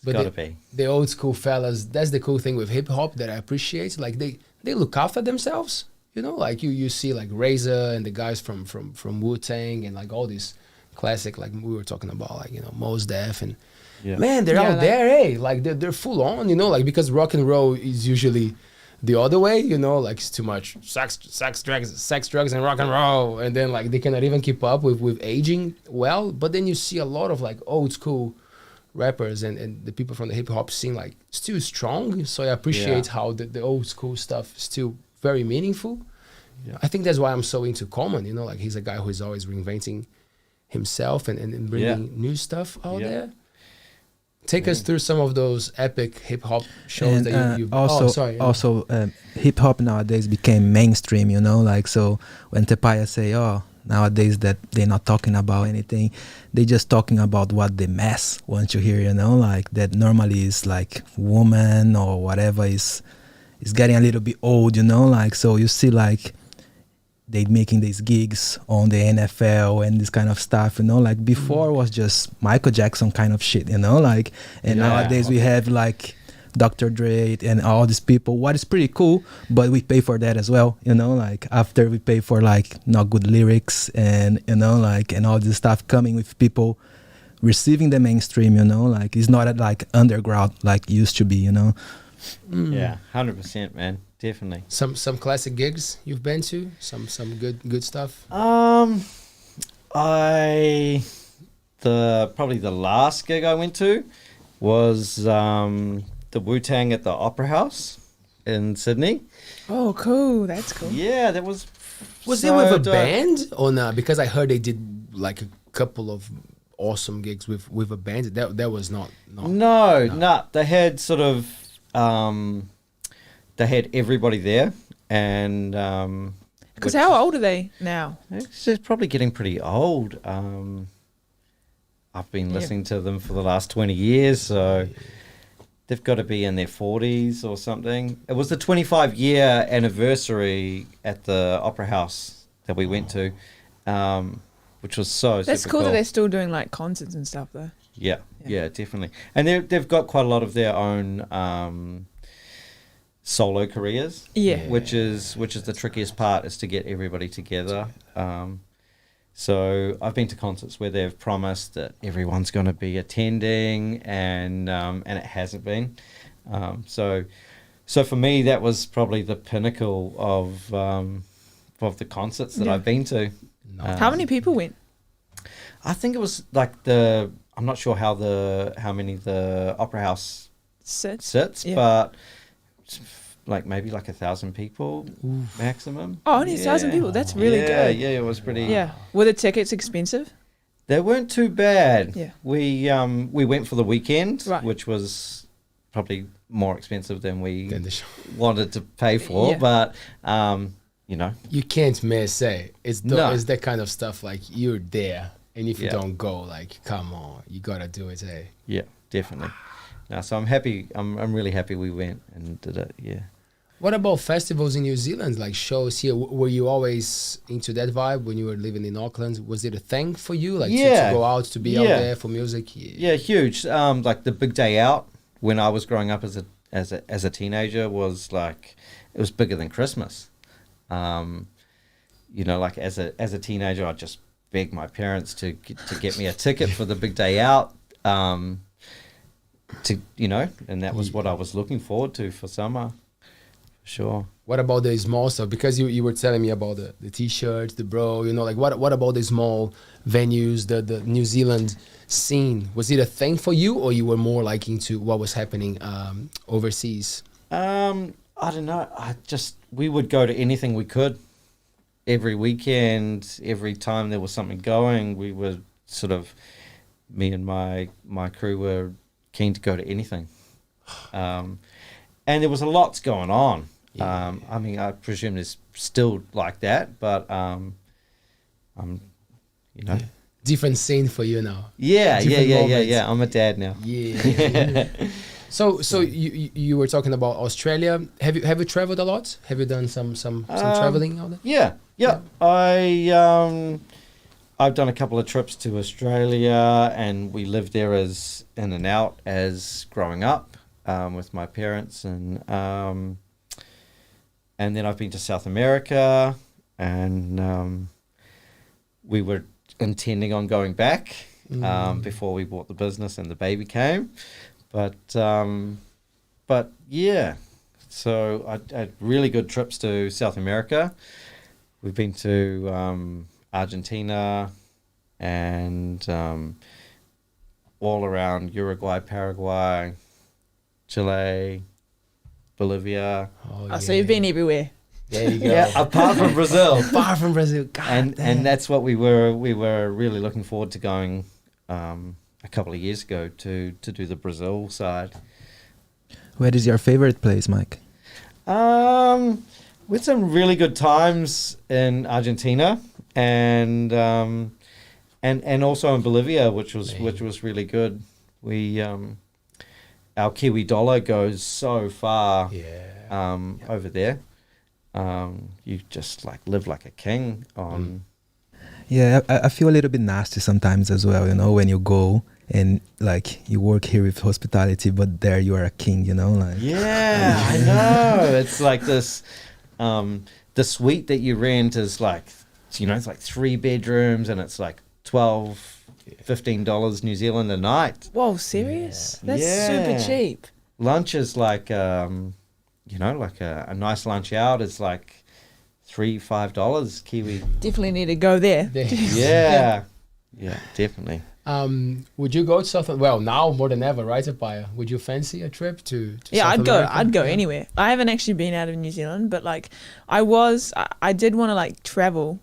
S3: It's gotta be.
S2: The old school fellas, that's the cool thing with hip hop that I appreciate. Like they look after themselves. Like you see like Razor and the guys from Wu-Tang and like all these classic, like we were talking about, like, Mos Def and man, they're out there, like they're full on, like because rock and roll is usually the other way, like it's too much sex, drugs and rock and roll, and then like they cannot even keep up with aging well. But then you see a lot of like old school rappers and the people from the hip hop scene like still strong. So I appreciate how the old school stuff is still very meaningful.
S3: Yeah.
S2: I think that's why I'm so into Common. You know, like he's a guy who is always reinventing himself and bringing new stuff out there. Take us through some of those epic hip hop shows
S1: And,
S2: that you
S1: also hip hop nowadays became mainstream, you know, like, so when Paea say, nowadays that they're not talking about anything, they just talking about what the mass want to hear, you know, like that normally is like woman or whatever is getting a little bit old, you know, like, so you see like they making these gigs on the NFL and this kind of stuff, you know, like before was just Michael Jackson kind of shit, you know, like, and nowadays we have like Dr. Dre and all these people, what is pretty cool, but we pay for that as well, you know, like after we pay for like not good lyrics and, you know, like, and all this stuff coming with people receiving the mainstream, you know, like it's not like underground like used to be, you know.
S3: Yeah, 100%, man. Definitely.
S2: Some classic gigs you've been to? Some good stuff?
S3: Probably the last gig I went to was the Wu-Tang at the Opera House in Sydney.
S4: Oh, cool. That's cool.
S3: Yeah, that was
S2: it with a band or not? Because I heard they did like a couple of awesome gigs with a band. That was not.
S3: No. They had sort of they had everybody there, and
S4: because how old are they now?
S3: It's just probably getting pretty old. I've been listening to them for the last 20 years, so they've got to be in their 40s or something. It was the 25-year anniversary at the Opera House that we went to, which was
S4: That's
S3: super
S4: cool
S3: cool.
S4: that they're still doing like concerts and stuff though.
S3: Yeah, definitely. And they've got quite a lot of their own solo careers.
S4: Yeah.
S3: Which is the trickiest part, is to get everybody together. So I've been to concerts where they've promised that everyone's going to be attending, and it hasn't been. So for me, that was probably the pinnacle of the concerts that I've been to.
S4: How many people went?
S3: I think it was like I'm not sure how many the Opera House sits, but like maybe like 1,000 people maximum.
S4: Oh, only 1,000 people. That's really good.
S3: Yeah, it was pretty.
S4: Yeah. Were the tickets expensive?
S3: They weren't too bad.
S4: Yeah.
S3: We went for the weekend,
S4: Right.
S3: which was probably more expensive than we wanted to pay for, but you know,
S2: you can't miss it. It's that kind of stuff, like you're there, and if you don't go, like, come on, you gotta do it, hey.
S3: Yeah, definitely. No, so I'm happy. I'm really happy we went and did it. Yeah.
S2: What about festivals in New Zealand, like shows here? Were you always into that vibe when you were living in Auckland? Was it a thing for you, like to go out, to be out there for music?
S3: Yeah, huge. Like the big day out when I was growing up as a teenager was like, it was bigger than Christmas. You know, like as a teenager, I'd just beg my parents to get me a ticket for the big day out. To, you know, and that was what I was looking forward to for summer. Sure.
S2: What about the small stuff? Because you were telling me about the t-shirts, the bro, you know, like what about the small venues, the New Zealand scene? Was it a thing for you, or you were more like into what was happening overseas?
S3: I don't know. We would go to anything we could. Every weekend, every time there was something going, we would sort of, me and my crew were keen to go to anything. And there was a lot going on. I mean, I presume there's still like that, but you know,
S2: different scene for you now.
S3: Yeah. I'm a dad now.
S2: Yeah. So you were talking about Australia. Have you traveled a lot? Have you done some traveling out there?
S3: Yeah. I've done a couple of trips to Australia, and we lived there as in and out as growing up with my parents, and then I've been to South America, and we were intending on going back before we bought the business and the baby came, but yeah, so I had really good trips to South America. We've been to Argentina and all around Uruguay, Paraguay, Chile, Bolivia.
S4: Oh, so you've been everywhere.
S2: There you go.
S3: Yeah, apart from Brazil.
S2: Apart from Brazil. God damn.
S3: And that's what we were really looking forward to going a couple of years ago to do the Brazil side.
S1: Where is your favorite place, Mike?
S3: With some really good times in Argentina and also in Bolivia, which was really good. We our Kiwi dollar goes so far over there. You just like live like a king on.
S1: Yeah, I feel a little bit nasty sometimes as well, you know, when you go and like you work here with hospitality, but there you are a king, you know, like.
S3: Yeah, I know. It's like this. The suite that you rent is like, you know, it's like 3 bedrooms and it's like $12, $15 New Zealand a night.
S4: Whoa, serious? That's super cheap.
S3: Lunch is like, you know, like a nice lunch out is like $3-5 Kiwi.
S4: Definitely need to go there.
S3: Yeah, definitely.
S2: Would you go to South? Well, now more than ever, right, Paea? Would you fancy a trip to
S4: yeah,
S2: South America?
S4: I'd go anywhere. I haven't actually been out of New Zealand, but like I did want to like travel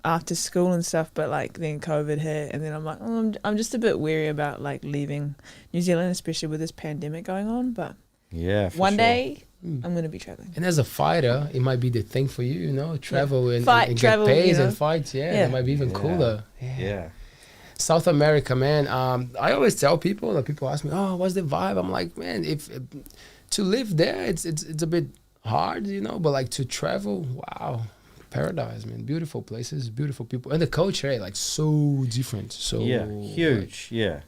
S4: after school and stuff, but like then COVID hit, and then I'm like, I'm just a bit weary about like leaving New Zealand, especially with this pandemic going on. But
S3: yeah,
S4: one day I'm gonna be traveling.
S2: And as a fighter, it might be the thing for you, you know, travel and
S4: travel,
S2: get paid,
S4: you know?
S2: and fight. Yeah, that might be even cooler.
S3: Yeah.
S2: South America, man. I always tell people, like people ask me, "Oh, what's the vibe?" I'm like, man, if to live there, it's a bit hard, you know, but like to travel, wow, paradise, man. Beautiful places, beautiful people, and the culture, like so different. So
S3: huge. Yeah.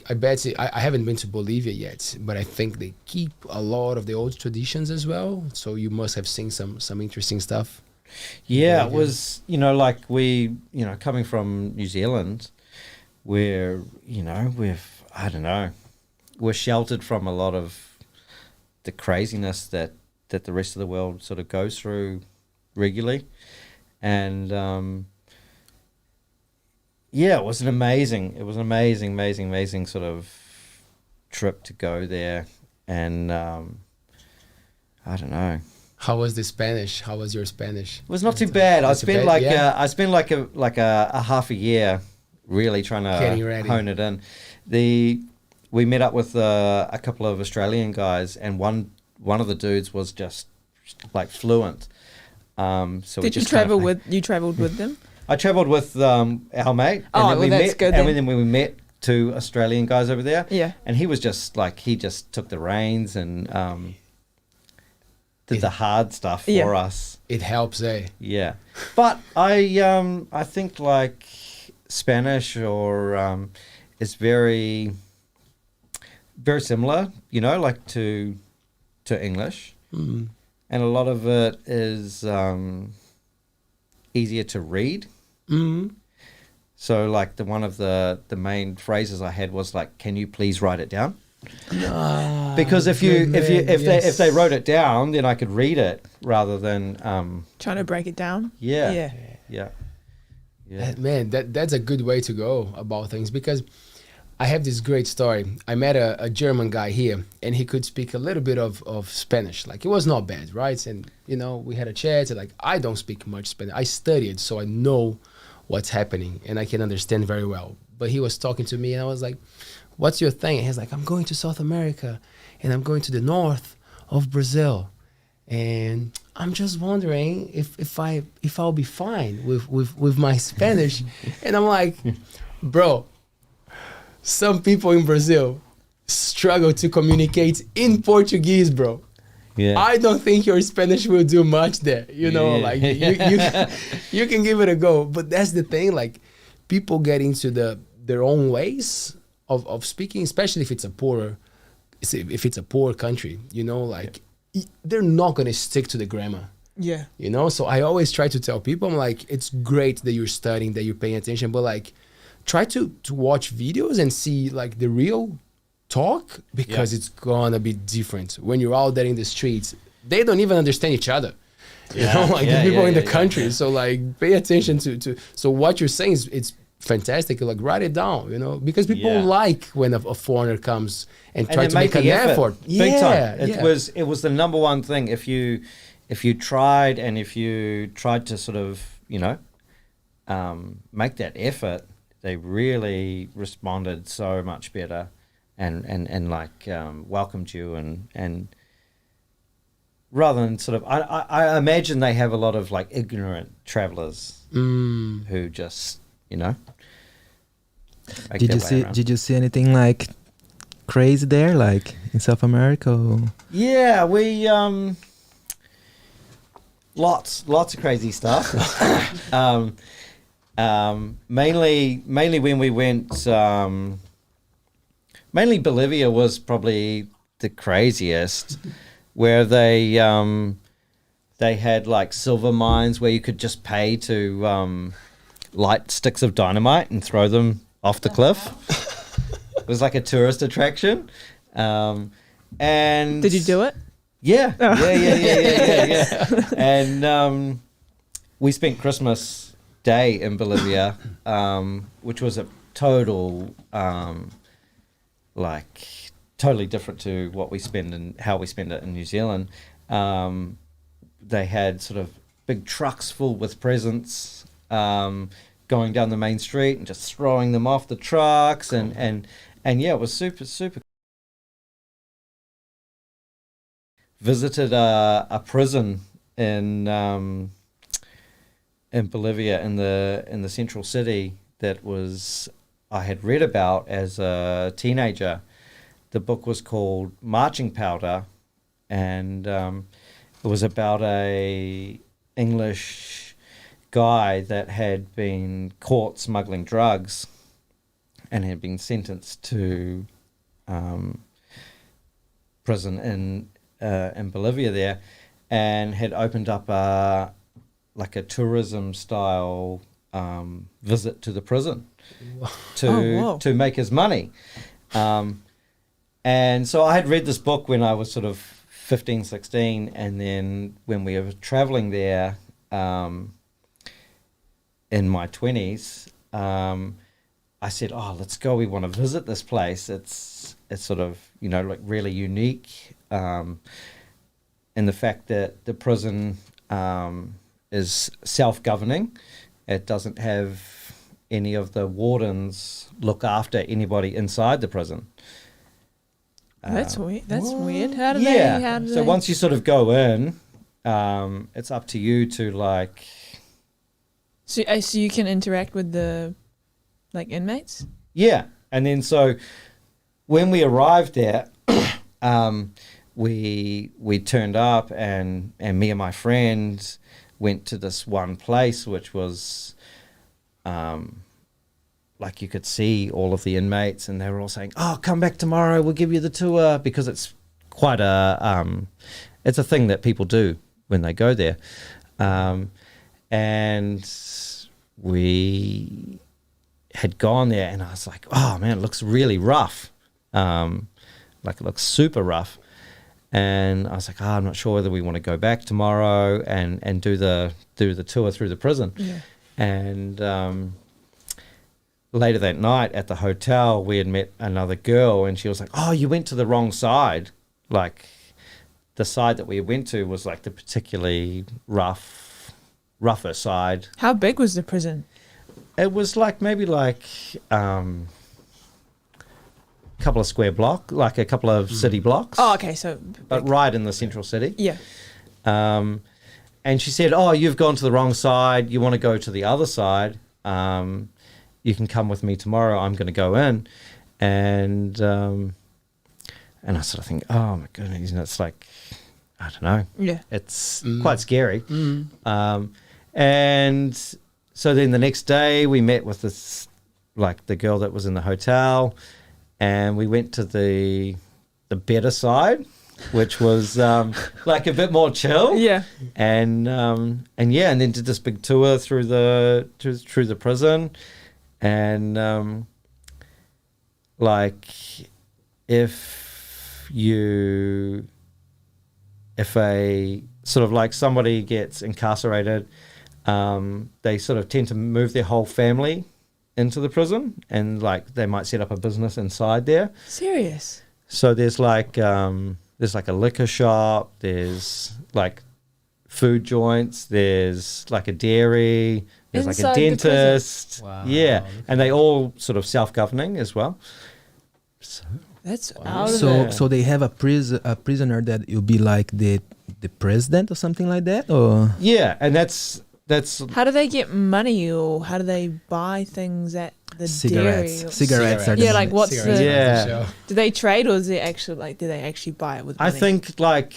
S2: I bet I haven't been to Bolivia yet, but I think they keep a lot of the old traditions as well. So you must have seen some interesting stuff.
S3: Yeah, it was, you know, like we, you know, coming from New Zealand, where, you know, we're sheltered from a lot of the craziness that the rest of the world sort of goes through regularly. And, it was an amazing sort of trip to go there. And, I don't know.
S2: How was the Spanish? How was your Spanish?
S3: It was not too bad. I spent like a half a year really trying to hone it in. We met up with a couple of Australian guys, and one of the dudes was just like fluent. So
S4: did you travel with? You traveled with them?
S3: I traveled with our mate.
S4: That's good.
S3: And then we met 2 Australian guys over there.
S4: Yeah.
S3: And he was just like he took the reins and did the hard stuff for us.
S2: It helps, eh?
S3: Yeah, but I think like Spanish or is very very similar, you know, like to English, and a lot of it is easier to read. So like one of the main phrases I had was like, "Can you please write it down?" Because if they wrote it down, then I could read it rather than
S4: trying to break it down.
S3: Yeah.
S2: Man, that's a good way to go about things, because I have this great story. I met a German guy here, and he could speak a little bit of Spanish. Like, it was not bad, right? And, you know, we had a chat. Like, I don't speak much Spanish. I studied, so I know what's happening, and I can understand very well. But he was talking to me, and I was like, what's your thing? And he's like, I'm going to South America, and I'm going to the north of Brazil. And I'm just wondering if I'll be fine with my Spanish. And I'm like, bro, some people in Brazil struggle to communicate in Portuguese, bro.
S3: Yeah.
S2: I don't think your Spanish will do much there. You know, like you can give it a go. But that's the thing, like people get into their own ways of speaking, especially if it's a poor country, you know, like they're not going to stick to the grammar.
S4: Yeah.
S2: You know, so I always try to tell people, I'm like, it's great that you're studying, that you're paying attention, but like try to watch videos and see like the real talk, because it's gonna be different when you're out there in the streets. They don't even understand each other. You know, like the people in the country. So like pay attention to so what you're saying is fantastic. Like, write it down, you know, because people
S3: Yeah.
S2: like when a foreigner comes and
S3: And
S2: try
S3: they
S2: to make an
S3: the
S2: effort.
S3: big time. It
S2: yeah.
S3: was the number one thing. If you tried, and if you tried to sort of, you know, make that effort, they really responded so much better, and like welcomed you, and rather than sort of, I imagine they have a lot of like ignorant travelers who just, you know. make
S1: Did
S3: their
S1: you
S3: way
S1: see?
S3: around.
S1: Did you see anything like crazy there, like in South America? Or?
S3: Yeah, we lots of crazy stuff. Mainly when we went. Mainly Bolivia was probably the craziest, where they had like silver mines where you could just pay to light sticks of dynamite and throw them off the cliff. It was like a tourist attraction. And
S4: Did you do it?
S3: Yeah, yeah. And we spent Christmas Day in Bolivia, which was a total, like, totally different to what we spend and how we spend it in New Zealand. They had sort of big trucks full with presents, going down the main street and just throwing them off the trucks, and yeah, it was super. Visited a prison in Bolivia, in the central city, that was I had read about as a teenager. The book was called Marching Powder, and it was about a English guy that had been caught smuggling drugs and had been sentenced to prison in Bolivia there, and had opened up a tourism style visit to the prison to make his money. And so I had read this book when I was sort of 15, 16, and then when we were traveling there in my 20s, I said, "Oh, let's go. We want to visit this place. It's sort of, you know, like really unique." In the fact that the prison is self-governing. It doesn't have any of the wardens look after anybody inside the prison.
S4: That's weird. That's
S2: what?
S4: weird. How do
S3: Yeah.
S4: they? How do
S3: So
S4: they?
S3: once you sort of go in, it's up to you to like...
S4: So you can interact with the like inmates.
S3: Yeah. And then so when we arrived there, we turned up, and me and my friend went to this one place which was like you could see all of the inmates, and they were all saying, "Oh, come back tomorrow, we'll give you the tour," because it's quite it's a thing that people do when they go there. And we had gone there, and I was like, "Oh man, it looks really rough. Like it looks super rough." And I was like, I'm not sure whether we want to go back tomorrow and do the tour through the prison.
S4: Yeah.
S3: And later that night at the hotel, we had met another girl, and she was like, "Oh, you went to the wrong side." Like the side that we went to was like the particularly rougher side.
S4: How big was the prison?
S3: It was like maybe like couple of square block, like a couple of city blocks.
S4: Oh, okay. So,
S3: But right in the central city.
S4: yeah.
S3: And she said, "Oh, you've gone to the wrong side. You want to go to the other side. You can come with me tomorrow. I'm going to go in." And I sort of think, oh my goodness, it's like, I don't know.
S4: Yeah.
S3: It's quite scary. And so then the next day we met with this, like the girl that was in the hotel, and we went to the better side, which was like a bit more chill.
S4: Yeah.
S3: And yeah, and then did this big tour through the prison, and like if a sort of like somebody gets incarcerated, they sort of tend to move their whole family into the prison, and like they might set up a business inside there.
S4: Serious.
S3: So there's like a liquor shop, there's like food joints, there's like a dairy, there's like
S4: Inside
S3: a
S4: the prison.
S3: dentist.
S2: Wow.
S3: Yeah, and they all sort of self-governing as well. So,
S4: That's out of
S1: So
S4: it.
S1: so they have a prisoner that will be like the president or something like that, or
S3: yeah, and that's
S4: How do they get money, or how do they buy things at the
S1: cigarettes.
S4: dairy?
S1: Cigarettes are the
S4: Yeah,
S1: money.
S4: like what's
S2: Cigarettes
S4: the?
S3: Yeah.
S2: are the show.
S4: Do they trade, or is it actually like? Do they actually buy it with
S3: I
S4: money?
S3: think like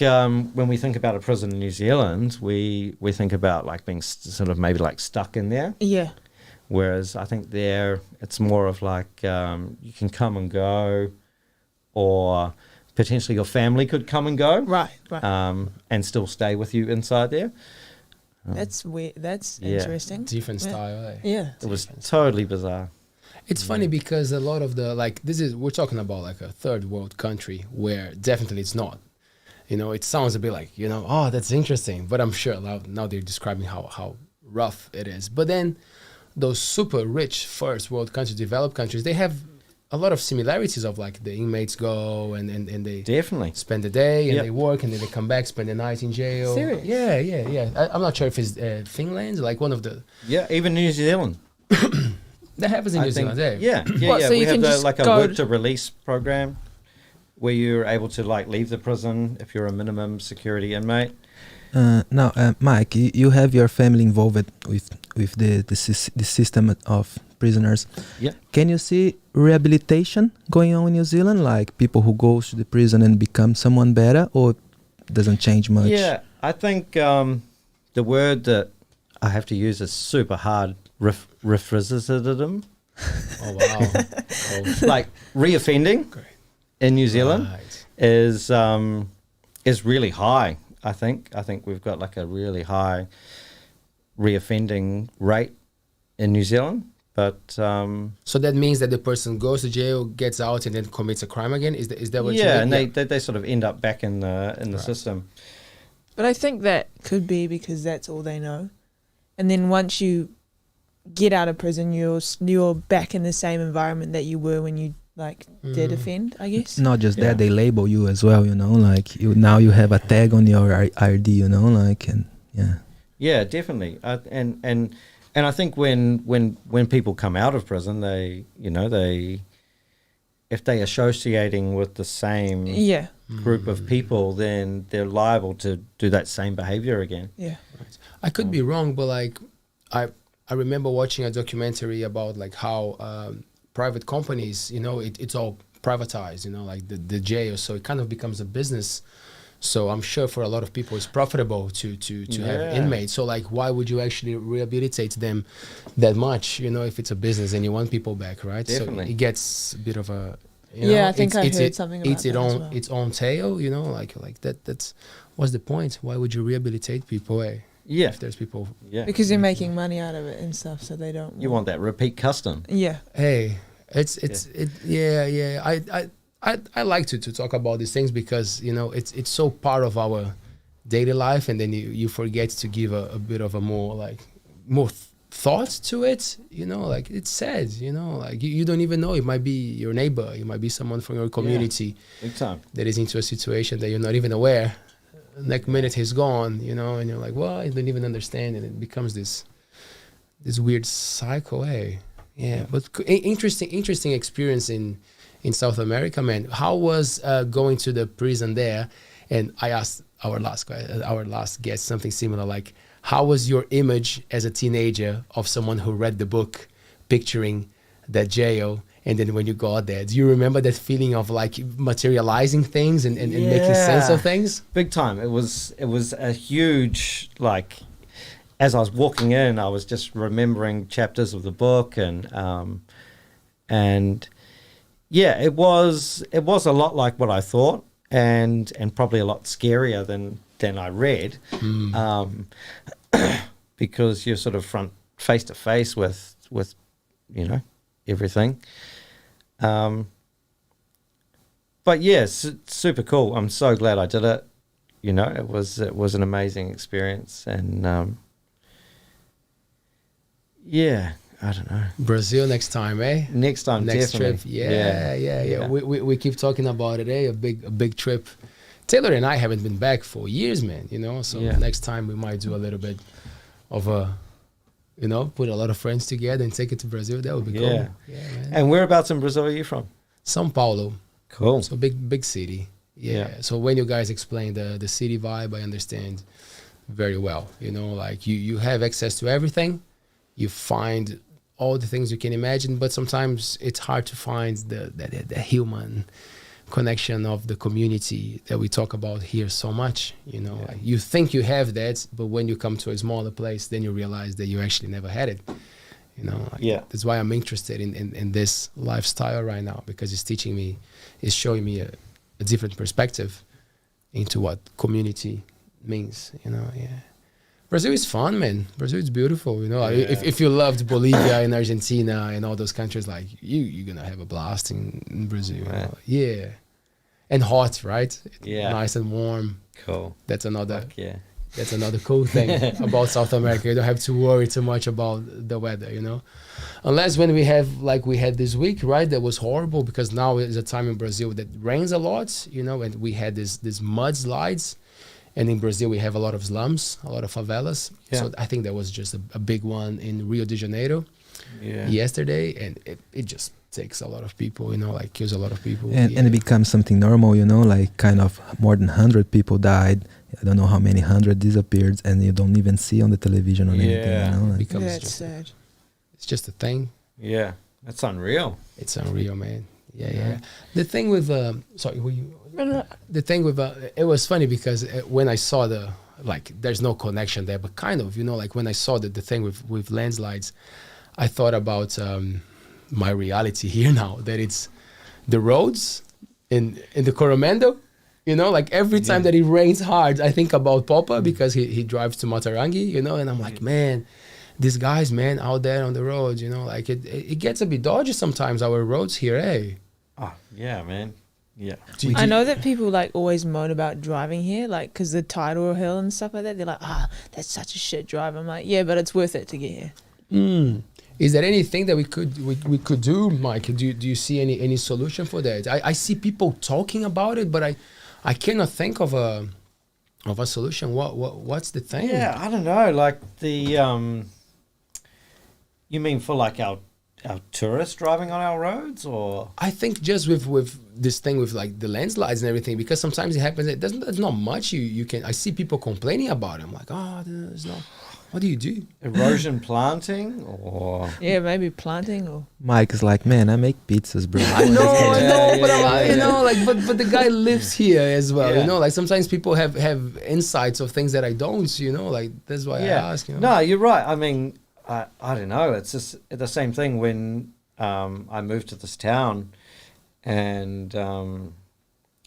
S3: when we think about a prison in New Zealand, we think about like being sort of maybe like stuck in there.
S4: Yeah.
S3: Whereas I think there it's more of like you can come and go, or potentially your family could come and go,
S4: Right. Right.
S3: and still stay with you inside there.
S4: That's weird. That's
S3: Yeah.
S4: interesting.
S2: Different
S4: Yeah.
S2: style. Eh?
S4: Yeah.
S3: It was totally bizarre.
S2: It's funny because a lot of the like we're talking about like a third world country where definitely it's not. You know, it sounds a bit like, you know, oh, that's interesting, but I'm sure now they're describing how rough it is. But then those super rich first world countries, developed countries, they have a lot of similarities of like the inmates go and they
S3: Definitely.
S2: spend the day and
S3: Yep.
S2: they work and then they come back, spend the night in jail.
S4: Serious?
S2: Yeah. I'm not sure if it's Finland, like one of the
S3: Yeah, even New Zealand.
S2: that happens in
S3: I
S2: New
S3: think-
S2: Zealand. Yeah.
S3: Yeah.
S4: What, so
S3: we
S4: you
S3: have
S4: can just
S3: like a
S4: go
S3: work
S4: to-
S3: to release program where you're able to like leave the prison if you're a minimum security inmate.
S1: Now, Mike, you have your family involved with the system of prisoners.
S3: Yeah.
S1: Can you see rehabilitation going on in New Zealand, like people who go to the prison and become someone better, or doesn't change much?
S3: Yeah, I think the word that I have to use is super hard. Refrigeratism,
S2: Oh wow. Oh,
S3: like reoffending
S2: great.
S3: in New Zealand
S2: Right.
S3: is really high. I think we've got like a really high reoffending rate in New Zealand. But
S2: So that means that the person goes to jail, gets out, and then commits a crime again. Is that what?
S3: yeah,
S2: you
S3: and
S2: mean?
S3: they sort of end up back in the
S2: Right.
S3: system.
S4: But I think that could be because that's all they know, and then once you get out of prison, you're back in the same environment that you were when you like did offend. I guess.
S1: Not just
S3: Yeah.
S1: that, they label you as well. You know, like you have a tag on your ID. You know, like and yeah.
S3: Yeah, definitely. And I think when people come out of prison, if they associating with the same
S4: Yeah.
S3: group of people, then they're liable to do that same behavior again.
S4: Yeah.
S2: I could be wrong, but like I remember watching a documentary about like how private companies, you know, it's all privatized, you know, like the jail, so it kind of becomes a business. So I'm sure for a lot of people it's profitable to have
S3: Yeah.
S2: inmates. So like why would you actually rehabilitate them that much, you know, if it's a business and you want people back, right?
S3: Definitely.
S2: So it gets a bit of a
S4: Yeah, I think I
S2: it's
S4: heard something about
S2: it's
S4: that as well.
S2: its own tail, you know, like that's what's the point? Why would you rehabilitate people?
S3: Yeah,
S2: If there's people
S3: yeah.
S4: Because you're making money out of it and stuff, so they don't.
S3: You want that repeat custom.
S4: Yeah.
S2: Hey, I like to talk about these things because you know it's so part of our daily life, and then you forget to give a bit of a more thought to it. You know, like it's sad. You know, like you don't even know. It might be your neighbor. It might be someone from your community
S3: Big time.
S2: that is into a situation that you're not even aware. Next minute he's gone. You know, and you're like, well, I don't even understand, and it becomes this weird cycle. Hey, yeah. But interesting experience in South America, man. How was going to the prison there? And I asked our last guest something similar, like, how was your image as a teenager of someone who read the book, picturing that jail, and then when you got there, do you remember that feeling of like materializing things and making sense of things?
S3: Big time. It was a huge, like, as I was walking in, I was just remembering chapters of the book and yeah, it was a lot like what I thought, and probably a lot scarier than I read, because you're sort of face to face with you know everything. But yes, it's super cool. I'm so glad I did it. You know, it was an amazing experience, and yeah, I don't know.
S2: Brazil next time, eh?
S3: Next time,
S2: Next
S3: definitely.
S2: trip. Yeah.
S3: Yeah.
S2: We keep talking about it, eh? A big trip. Taylor and I haven't been back for years, man, you know? So next time we might do a little bit of a, you know, put a lot of friends together and take it to Brazil. That would be cool. Yeah, man.
S3: And whereabouts in Brazil are you from?
S2: São Paulo.
S3: Cool.
S2: So big city. Yeah. So when you guys explain the city vibe, I understand very well. You know, like you have access to everything. You find all the things you can imagine, but sometimes it's hard to find the human connection of the community that we talk about here so much. You know, like you think you have that, but when you come to a smaller place, then you realize that you actually never had it. You know, like that's why I'm interested in this lifestyle right now, because it's teaching me, it's showing me a different perspective into what community means. You know, Brazil is fun, man. Brazil is beautiful. You know, if you loved Bolivia and Argentina and all those countries, like you're gonna have a blast in Brazil. You know? Yeah, and hot, right? Nice and warm.
S3: Cool.
S2: That's another. That's another cool thing about South America. You don't have to worry too much about the weather, you know, unless when we have like we had this week, right? That was horrible, because now is a time in Brazil that rains a lot, you know, and we had this mudslides. And in Brazil, we have a lot of slums, a lot of favelas. So I think there was just a big one in Rio de Janeiro yesterday. And it just takes a lot of people, you know, like kills a lot of people.
S1: And it becomes something normal, you know, like kind of more than 100 people died. I don't know how many 100 disappeared, and you don't even see on the television or anything, you know. Like
S2: it's sad. It's just a thing.
S3: Yeah, that's unreal.
S2: It's unreal, man. Yeah. The thing with, the thing with, it was funny because when I saw there's no connection there, but kind of, you know, like when I saw the thing with landslides, I thought about my reality here now, that it's the roads in the Coromandel, you know, like every time that it rains hard, I think about Papa, because he drives to Matarangi, you know, and I'm like, man, these guys, man, out there on the roads, you know, like it gets a bit dodgy sometimes, our roads here, eh?
S3: Oh, yeah, man. Yeah.
S4: I know that people like always moan about driving here, like because the tidal hill and stuff like that. They're like, that's such a shit drive. I'm like, yeah, but it's worth it to get here.
S2: Is there anything that we could do, Mike? Do you see any solution for that? I see people talking about it, but I cannot think of a solution. What's the thing?
S3: Yeah, I don't know. Like the you mean for like our tourists driving on our roads, or? I
S2: think just with this thing with like the landslides and everything, because sometimes it happens. There's not much you can. I see people complaining about it. I'm like, there's no. What do you do?
S3: Erosion planting, or?
S4: Yeah, maybe planting or.
S1: Mike is like, man, I make pizzas, bro.
S2: I know, but you know, like, but the guy lives here as well. You know, like sometimes people have insights of things that I don't. You know, like that's why I ask. You know?
S3: No, you're right. I mean. I don't know. It's just the same thing when I moved to this town, and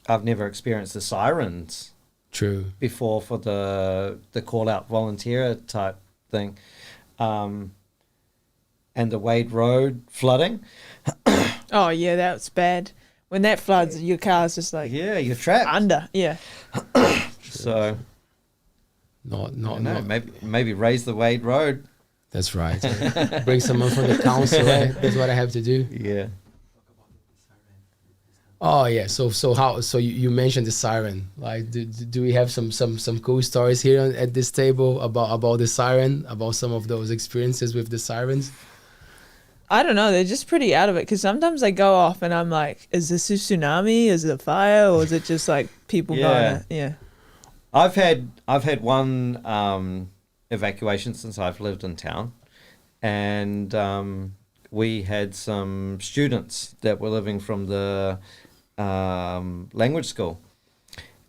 S3: I've never experienced the sirens before for the call out volunteer type thing, and the Wade Road flooding.
S4: Oh yeah, that's bad. When that floods, your car's just like
S3: you're trapped
S4: under. Yeah.
S3: So maybe raise the Wade Road.
S2: That's right. Bring someone from the council. Right? That's what I have to do.
S3: Yeah.
S2: Oh yeah. So you mentioned the siren. Like, do we have some cool stories here at this table about the siren, about some of those experiences with the sirens?
S4: I don't know. They're just pretty out of it, because sometimes they go off and I'm like, is this a tsunami? Is it a fire? Or is it just like people going? Yeah.
S3: I've had one. Evacuation since I've lived in town, and we had some students that were living from the language school,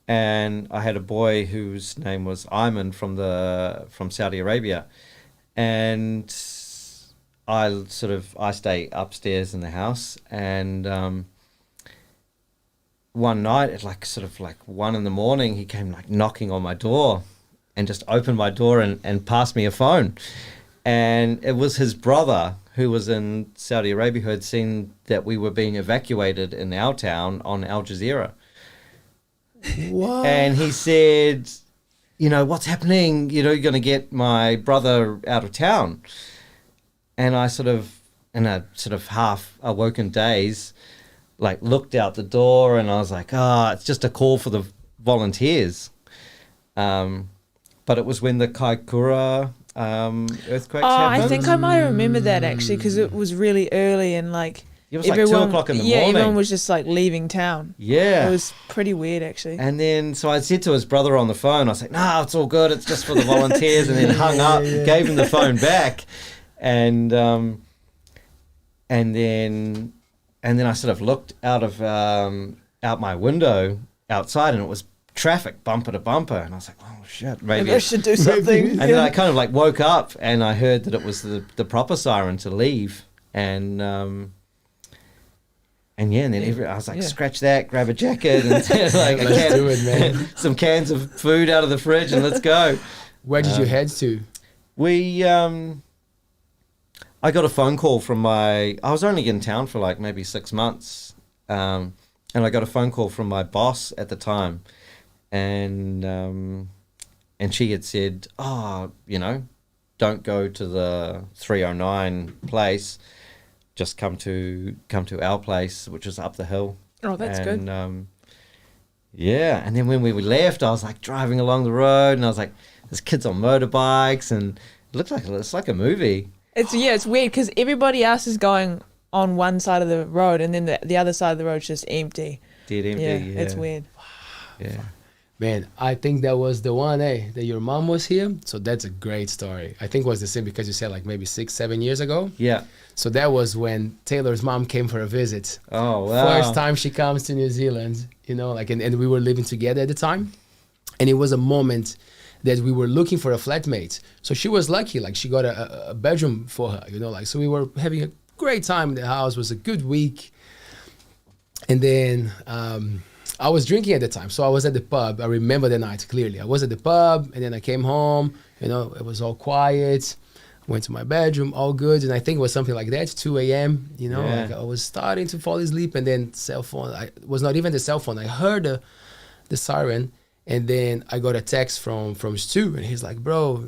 S3: and I had a boy whose name was Ayman from Saudi Arabia, and I stay upstairs in the house, and one night at like 1 a.m, he came like knocking on my door and just opened my door and passed me a phone. And it was his brother who was in Saudi Arabia who had seen that we were being evacuated in our town on Al Jazeera.
S2: What?
S3: And he said, you know, what's happening? You know, you're going to get my brother out of town. and I sort of, in a sort of half awoken daze, like looked out the door and I was like, it's just a call for the volunteers. But it was when the Kaikoura earthquake happened.
S4: I think I might remember that actually, because it was really early and like
S3: It was like 2 o'clock in the morning.
S4: Everyone was just like leaving town.
S3: Yeah.
S4: It was pretty weird actually.
S3: And then, so I said to his brother on the phone, I was like, no, it's all good. It's just for the volunteers. And then hung up, gave him the phone back. And then I sort of looked out my window outside, and it was traffic bumper to bumper. And I was like, oh shit, maybe
S4: I should do something.
S3: And then I kind of like woke up and I heard that it was the proper siren to leave. And then I was like, scratch that, grab a jacket, and like
S2: Let's do it, man.
S3: some cans of food out of the fridge, and let's go.
S2: Where did you head to?
S3: I got a phone call from I was only in town for like maybe 6 months, and I got a phone call from my boss at the time, and she had said, don't go to the 309 place. Just come to our place, which is up the hill.
S4: Oh, that's good.
S3: And and then when we left, I was like driving along the road, and I was like, "There's kids on motorbikes, and it's like a movie."
S4: It's weird because everybody else is going on one side of the road, and then the other side of the road is just empty.
S3: Dead empty. Yeah,
S4: it's weird.
S3: Yeah.
S2: Man, I think that was the one, that your mom was here. So that's a great story. I think it was the same because you said like maybe 6-7 years ago.
S3: Yeah.
S2: So that was when Taylor's mom came for a visit.
S3: Oh, wow.
S2: First time she comes to New Zealand, and we were living together at the time. And it was a moment that we were looking for a flatmate. So she was lucky, like she got a bedroom for her, so we were having a great time in the house. It was a good week. And then I was drinking at the time. So I was at the pub. I remember the night clearly. I was at the pub, and then I came home, it was all quiet. Went to my bedroom, all good. And I think it was something like that, 2 a.m., like I was starting to fall asleep, and then cell phone, it was not even the cell phone. I heard the siren, and then I got a text from Stu, and he's like, bro,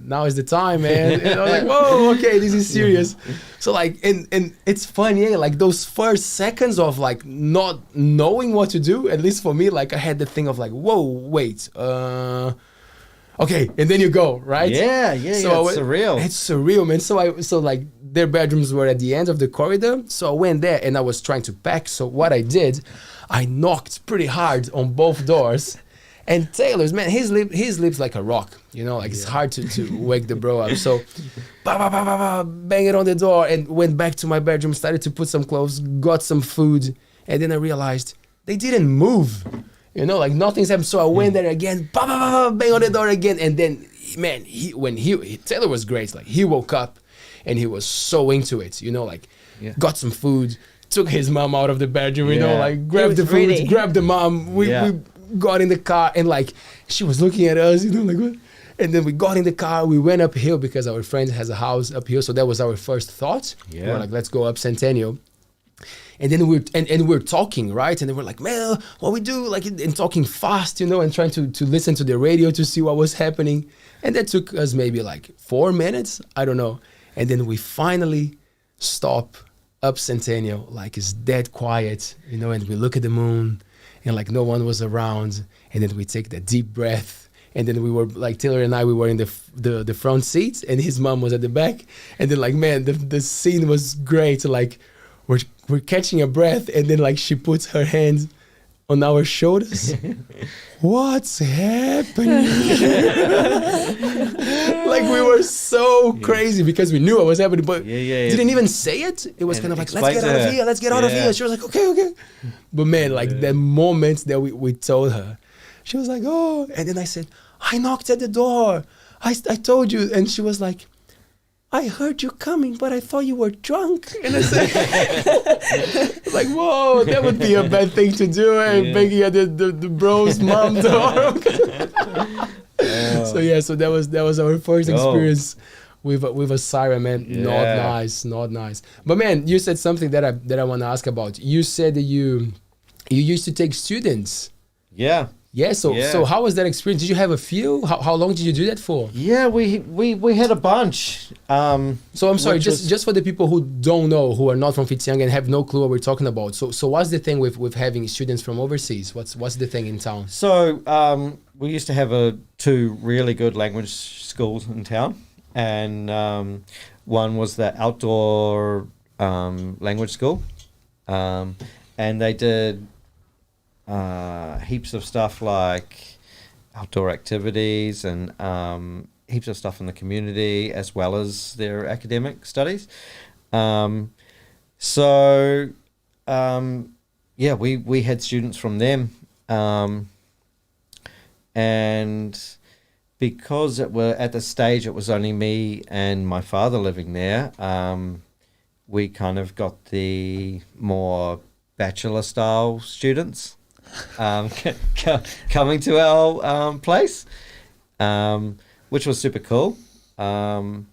S2: now is the time, man. And I was like, whoa, okay, this is serious. So like, and it's funny, like those first seconds of like not knowing what to do, at least for me, like I had the thing of like, whoa, wait, okay, and then you go, right?
S3: Yeah, it's surreal.
S2: It's surreal, man. So like their bedrooms were at the end of the corridor. So I went there and I was trying to pack. So what I did, I knocked pretty hard on both doors. And Taylor's, man, he sleeps like a rock, it's hard to wake the bro up. So bang it on the door, and went back to my bedroom, started to put some clothes, got some food, and then I realized they didn't move. Like nothing's happened. So I went there again, bang on the door again. And then, man, Taylor was great. Like he woke up and he was so into it, got some food, took his mom out of the bedroom, like grabbed the food, ready. Grabbed the mom. We got in the car, and like she was looking at us, like what? And then we got in the car, we went uphill because our friend has a house uphill. So that was our first thought. Yeah. We were like, let's go up Centennial. And then we're talking, right? And then we're like, man, what we do? Like, and talking fast, and trying to listen to the radio to see what was happening. And that took us maybe like 4 minutes, I don't know. And then we finally stop up Centennial, like it's dead quiet, and we look at the moon, and like no one was around. And then we take that deep breath. And then we were like, Taylor and I, we were in the front seat, and his mom was at the back. And then like, man, the scene was great. Like, we're catching a breath, and then like she puts her hands on our shoulders. What's happening? Like we were so crazy because we knew what was happening, but didn't even say it. It was kind of like, let's get out of here, let's get out of here. She was like, okay. But man, like the moment that we told her, she was like, oh. And then I said, I knocked at the door. I told you. And she was like, I heard you coming, but I thought you were drunk. And I said, like, whoa, that would be a bad thing to do. Banging at the bro's mom door. So that was our first experience with a siren, man. Not nice. But man, you said something that I want to ask about. You said that you used to take students.
S3: Yeah.
S2: Yeah. So how was that experience? Did you have a few? How long did you do that for?
S3: Yeah, we had a bunch.
S2: So I'm sorry,
S3: which was-
S2: just for the people who don't know, who are not from Whitianga and have no clue what we're talking about. So what's the thing with having students from overseas? What's the thing in town?
S3: So we used to have two really good language schools in town, and one was the outdoor language school, and they did heaps of stuff like outdoor activities and heaps of stuff in the community as well as their academic studies. We had students from them, and because at the stage it was only me and my father living there, we kind of got the more bachelor style students coming to our place, which was super cool. And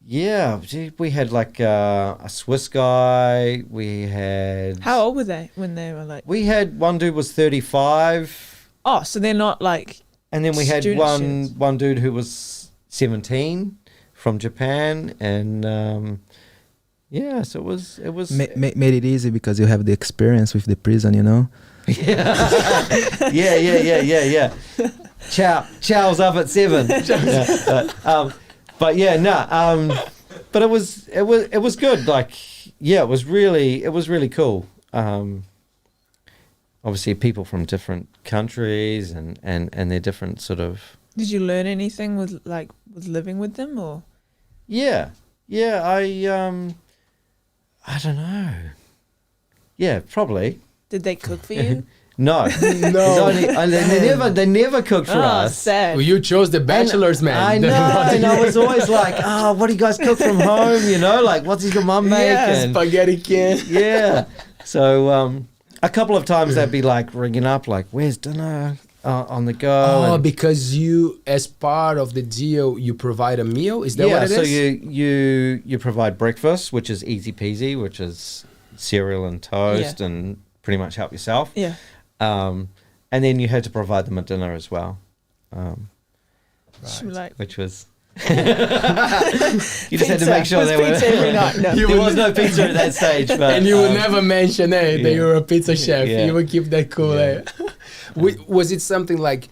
S3: yeah, we had like a Swiss guy. We had...
S4: How old were they when they were like...
S3: We had one dude was 35.
S4: Oh, so they're not like...
S3: And then we had
S4: students.
S3: one dude who was 17 from Japan. And yeah, so it was
S1: Made it easy because you have the experience with the prison, you know.
S3: yeah. Chow's up at 7. But it was good. Like, yeah, it was really cool. Obviously people from different countries and their different sort of...
S4: Did you learn anything with living with them, or?
S3: Yeah, I don't know. Yeah, probably.
S4: Did they cook for you?
S3: No. They never cooked for us.
S4: Sad.
S2: Well, you chose the bachelor's man.
S3: I know, and I was always like, what do you guys cook from home? You know, like, what's your mum make?
S2: Yeah, spaghetti can.
S3: Yeah. So a couple of times they'd be like ringing up, like, where's dinner? On the go.
S2: Oh, because you, as part of the deal, you provide a meal? Is that what it is?
S3: So you provide breakfast, which is easy peasy, which is cereal and toast and pretty much help yourself.
S4: Yeah.
S3: And then you had to provide them a dinner as well. Which was... you just had to make sure there
S4: pizza every night. No.
S3: there was no pizza at that stage. But,
S2: and you would never mention that you were a pizza chef.
S3: Yeah.
S2: You would keep that cool. Was it something like...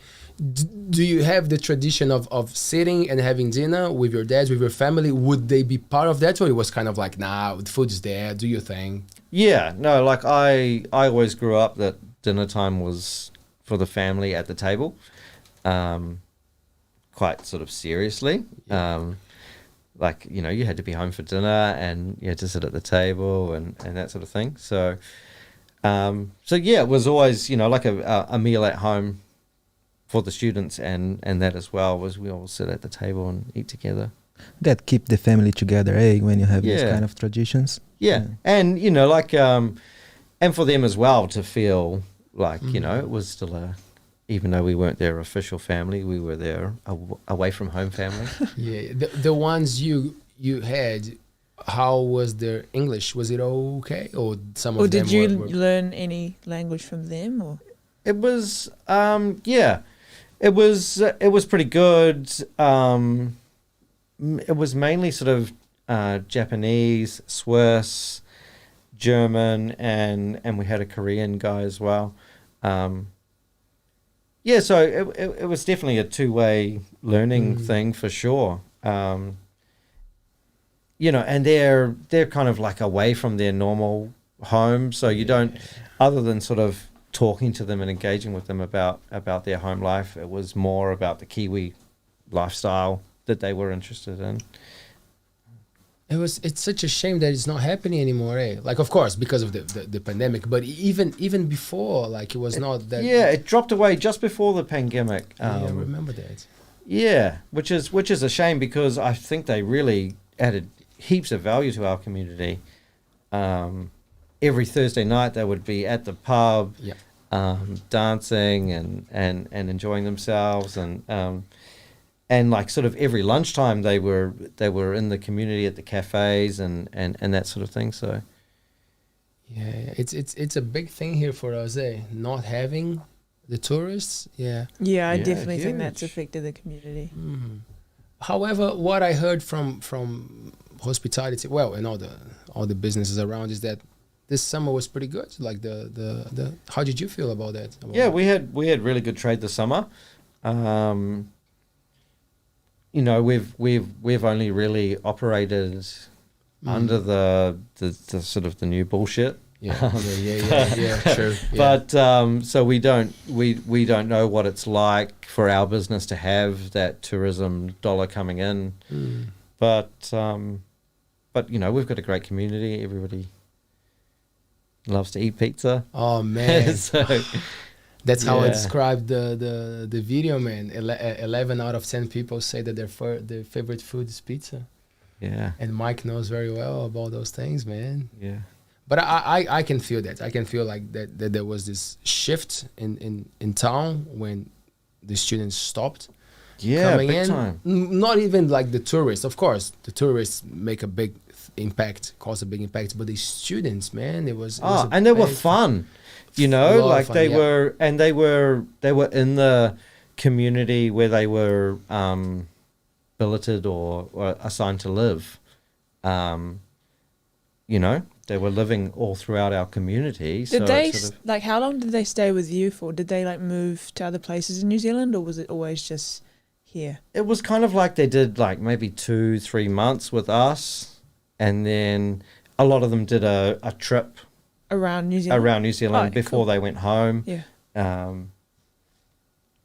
S2: Do you have the tradition of sitting and having dinner with your dads, with your family? Would they be part of that, or it was kind of like, nah, the food's there, do your thing?
S3: Yeah, no, like I always grew up that dinner time was for the family at the table, quite sort of seriously. Like, you know, you had to be home for dinner and you had to sit at the table and that sort of thing. So yeah, it was always, you know, like a meal at home for the students, and that as well, was we all sit at the table and eat together.
S1: That keep the family together, when you have these kind of traditions.
S3: Yeah. And, you know, like, and for them as well to feel like, you know, it was still even though we weren't their official family, we were their away from home family.
S2: Yeah. The ones you had, how was their English? Was it okay? Or some of them
S4: did you learn any language from them, or?
S3: It was, it was pretty good. It was mainly sort of Japanese, Swiss, German, and we had a Korean guy as well. So it was definitely a two-way learning thing for sure. You know, and they're kind of like away from their normal home, so you don't, other than sort of talking to them and engaging with them about their home life, it was more about the Kiwi lifestyle that they were interested in.
S2: It's such a shame that it's not happening anymore, Like, of course, because of the pandemic, but even before, like, it was not that.
S3: Yeah, it dropped away just before the pandemic.
S2: I remember that.
S3: Yeah, which is a shame, because I think they really added heaps of value to our community. Every Thursday night they would be at the pub, dancing and enjoying themselves, and like sort of every lunchtime they were in the community at the cafes and that sort of thing. So
S2: Yeah, it's a big thing here for us, not having the tourists. Yeah.
S4: Yeah, I
S3: Yeah,
S4: definitely think that's
S3: huge.
S4: affected the community.
S2: However, what I heard from hospitality, well, and all the businesses around, is that this summer was pretty good. Like the how did you feel about that?
S3: Yeah, we had really good trade this summer. You know, we've only really operated under the sort of the new bullshit.
S2: Yeah, true. Yeah.
S3: But so we don't know what it's like for our business to have that tourism dollar coming in. But you know, we've got a great community. Everybody loves to eat pizza.
S2: Oh man,
S3: So
S2: that's how I
S3: yeah.
S2: described the video, man. 11 out of 10 people say that their favorite food is pizza,
S3: yeah,
S2: and Mike knows very well about those things, man.
S3: yeah.
S2: But I can feel that. I can feel like that there was this shift in town when the students stopped
S3: Yeah,
S2: coming
S3: big
S2: in.
S3: time.
S2: Not even like the tourists. Of course, the tourists make a big impact, cause a big impact. But the students, man, it was
S3: And they were
S2: big-
S3: fun, you
S2: A
S3: know,
S2: lot of
S3: like
S2: fun,
S3: they
S2: yeah.
S3: were, and they were in the community where they were billeted or assigned to live. You know, they were living all throughout our community.
S4: Did
S3: so
S4: they
S3: it's sort of,
S4: like? How long did they stay with you for? Did they like move to other places in New Zealand, or was it always just here?
S3: it was kind of like they did like maybe 2-3 months with us, and then a lot of them did a trip
S4: Around New Zealand?
S3: around New Zealand
S4: Oh,
S3: before
S4: cool.
S3: they went home.
S4: Yeah.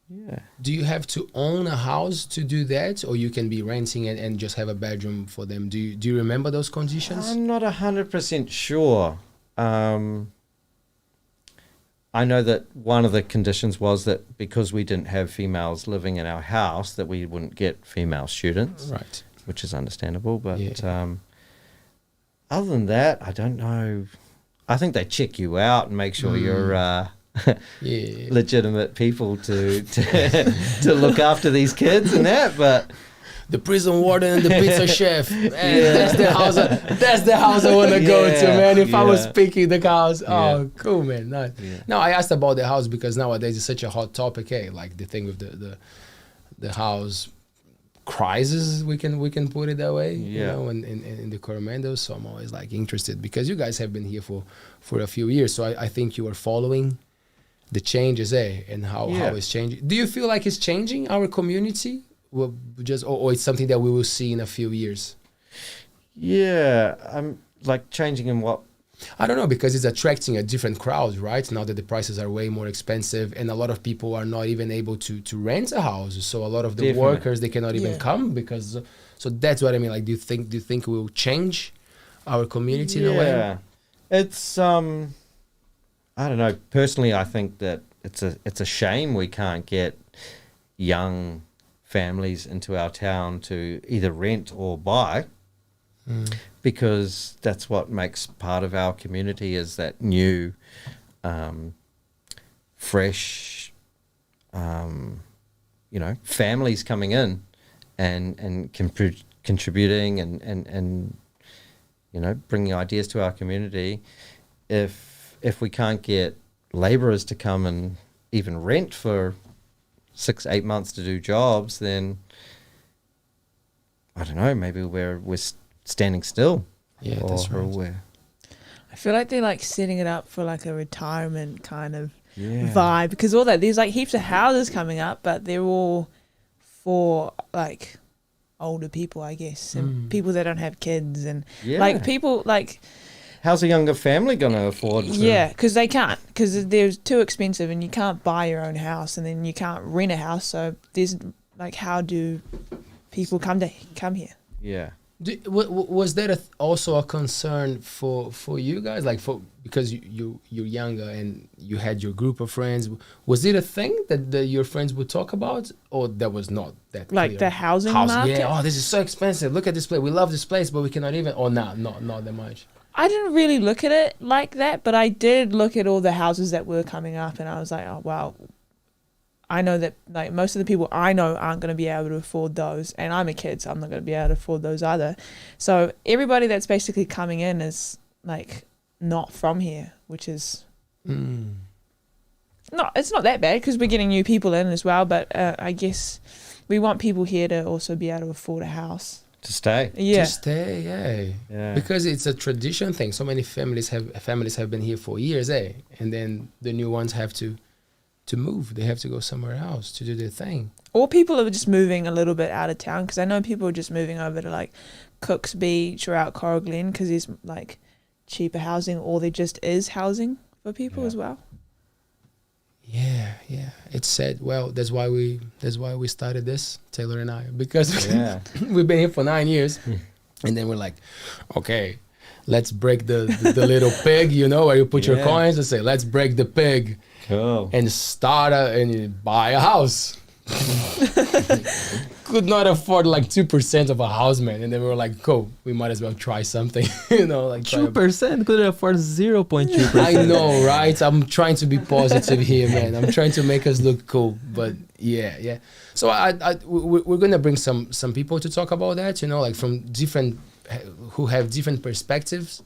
S3: Yeah.
S2: Do you have to own a house to do that, or you can be renting it and just have a bedroom for them? Do you remember those conditions?
S3: I'm not 100% sure. I know that one of the conditions was that because we didn't have females living in our house, that we wouldn't get female students,
S2: Right.
S3: which is understandable. But
S2: Yeah.
S3: other than that, I don't know. I think they check you out and make sure you're
S2: Yeah.
S3: legitimate people to look after these kids and that. But
S2: The prison warden and the pizza chef. Man, that's the house I want to go to,
S3: Yeah,
S2: man. If I was
S3: yeah.
S2: picking the house.
S3: Yeah.
S2: Oh, cool, man. Nice.
S3: Yeah.
S2: No, I asked about the house because nowadays it's such a hot topic, like the thing with the house crisis, we can put it that way, you
S3: Yeah.
S2: know, in the Coromendos. So I'm always like interested because you guys have been here for a few years. So I think you are following the changes, and how
S3: Yeah.
S2: it's changing. Do you feel like it's changing our community? Well, or it's something that we will see in a few years?
S3: yeah, I'm like changing in what.
S2: I don't know, because it's attracting a different crowd, right? Now that the prices are way more expensive, and a lot of people are not even able to rent a house. So a lot of the
S3: Definitely.
S2: workers, they cannot even
S4: Yeah.
S2: come because. So that's what I mean. Like, do you think we'll change our community in a way?
S3: Yeah, it's I don't know. Personally, I think that it's a shame we can't get young families into our town to either rent or buy, because that's what makes part of our community, is that new, fresh, you know, families coming in and contributing and you know, bringing ideas to our community. If we can't get labourers to come and even rent for 6-8 months to do jobs, then I don't know, maybe we're standing still.
S2: Yeah, that's
S3: or
S2: right.
S3: we're,
S4: I feel like they're like setting it up for like a retirement kind of
S3: yeah.
S4: vibe, because all that, there's like heaps of houses coming up, but they're all for like older people, I guess, and people that don't have kids, and
S3: Yeah.
S4: like people like
S3: How's a younger family going to afford to?
S4: yeah, because they can't, because they're too expensive, and you can't buy your own house, and then you can't rent a house. So there's like, how do people come here?
S3: Yeah.
S2: Was that also a concern for you guys, like because you're younger and you had your group of friends? Was it a thing that your friends would talk about, or that was not that
S4: Like
S2: clear?
S4: the housing market?
S2: Yeah. Oh, this is so expensive. Look at this place. We love this place, but we cannot even. Oh, no, not that much.
S4: I didn't really look at it like that, but I did look at all the houses that were coming up, and I was like, oh wow, I know that like most of the people I know aren't going to be able to afford those, and I'm a kid, so I'm not going to be able to afford those either. So everybody that's basically coming in is like not from here, which is it's not that bad because we're getting new people in as well. But I guess we want people here to also be able to afford a house.
S3: To stay.
S4: Yeah.
S2: To stay, yeah. Because it's a tradition thing. So many families have been here for years, and then the new ones have to move. They have to go somewhere else to do their thing.
S4: Or people are just moving a little bit out of town because I know people are just moving over to like Cook's Beach or out Coral Glen because there's like cheaper housing, or there just is housing for people as well. Yeah.
S2: It's sad. Well, that's why we started this, Taylor and I, because we've been here for 9 years, and then we're like, okay, let's break the little pig, where you put your coins, and say, let's break the pig,
S3: cool,
S2: and and buy a house. Could not afford like 2% of a house, man, and then we were like, cool, we might as well try something, like
S1: 2% could afford 0.2%.
S2: I know, right? I'm trying to be positive here, man. I'm trying to make us look cool, but yeah. So we're gonna bring some people to talk about that, like from different, who have different perspectives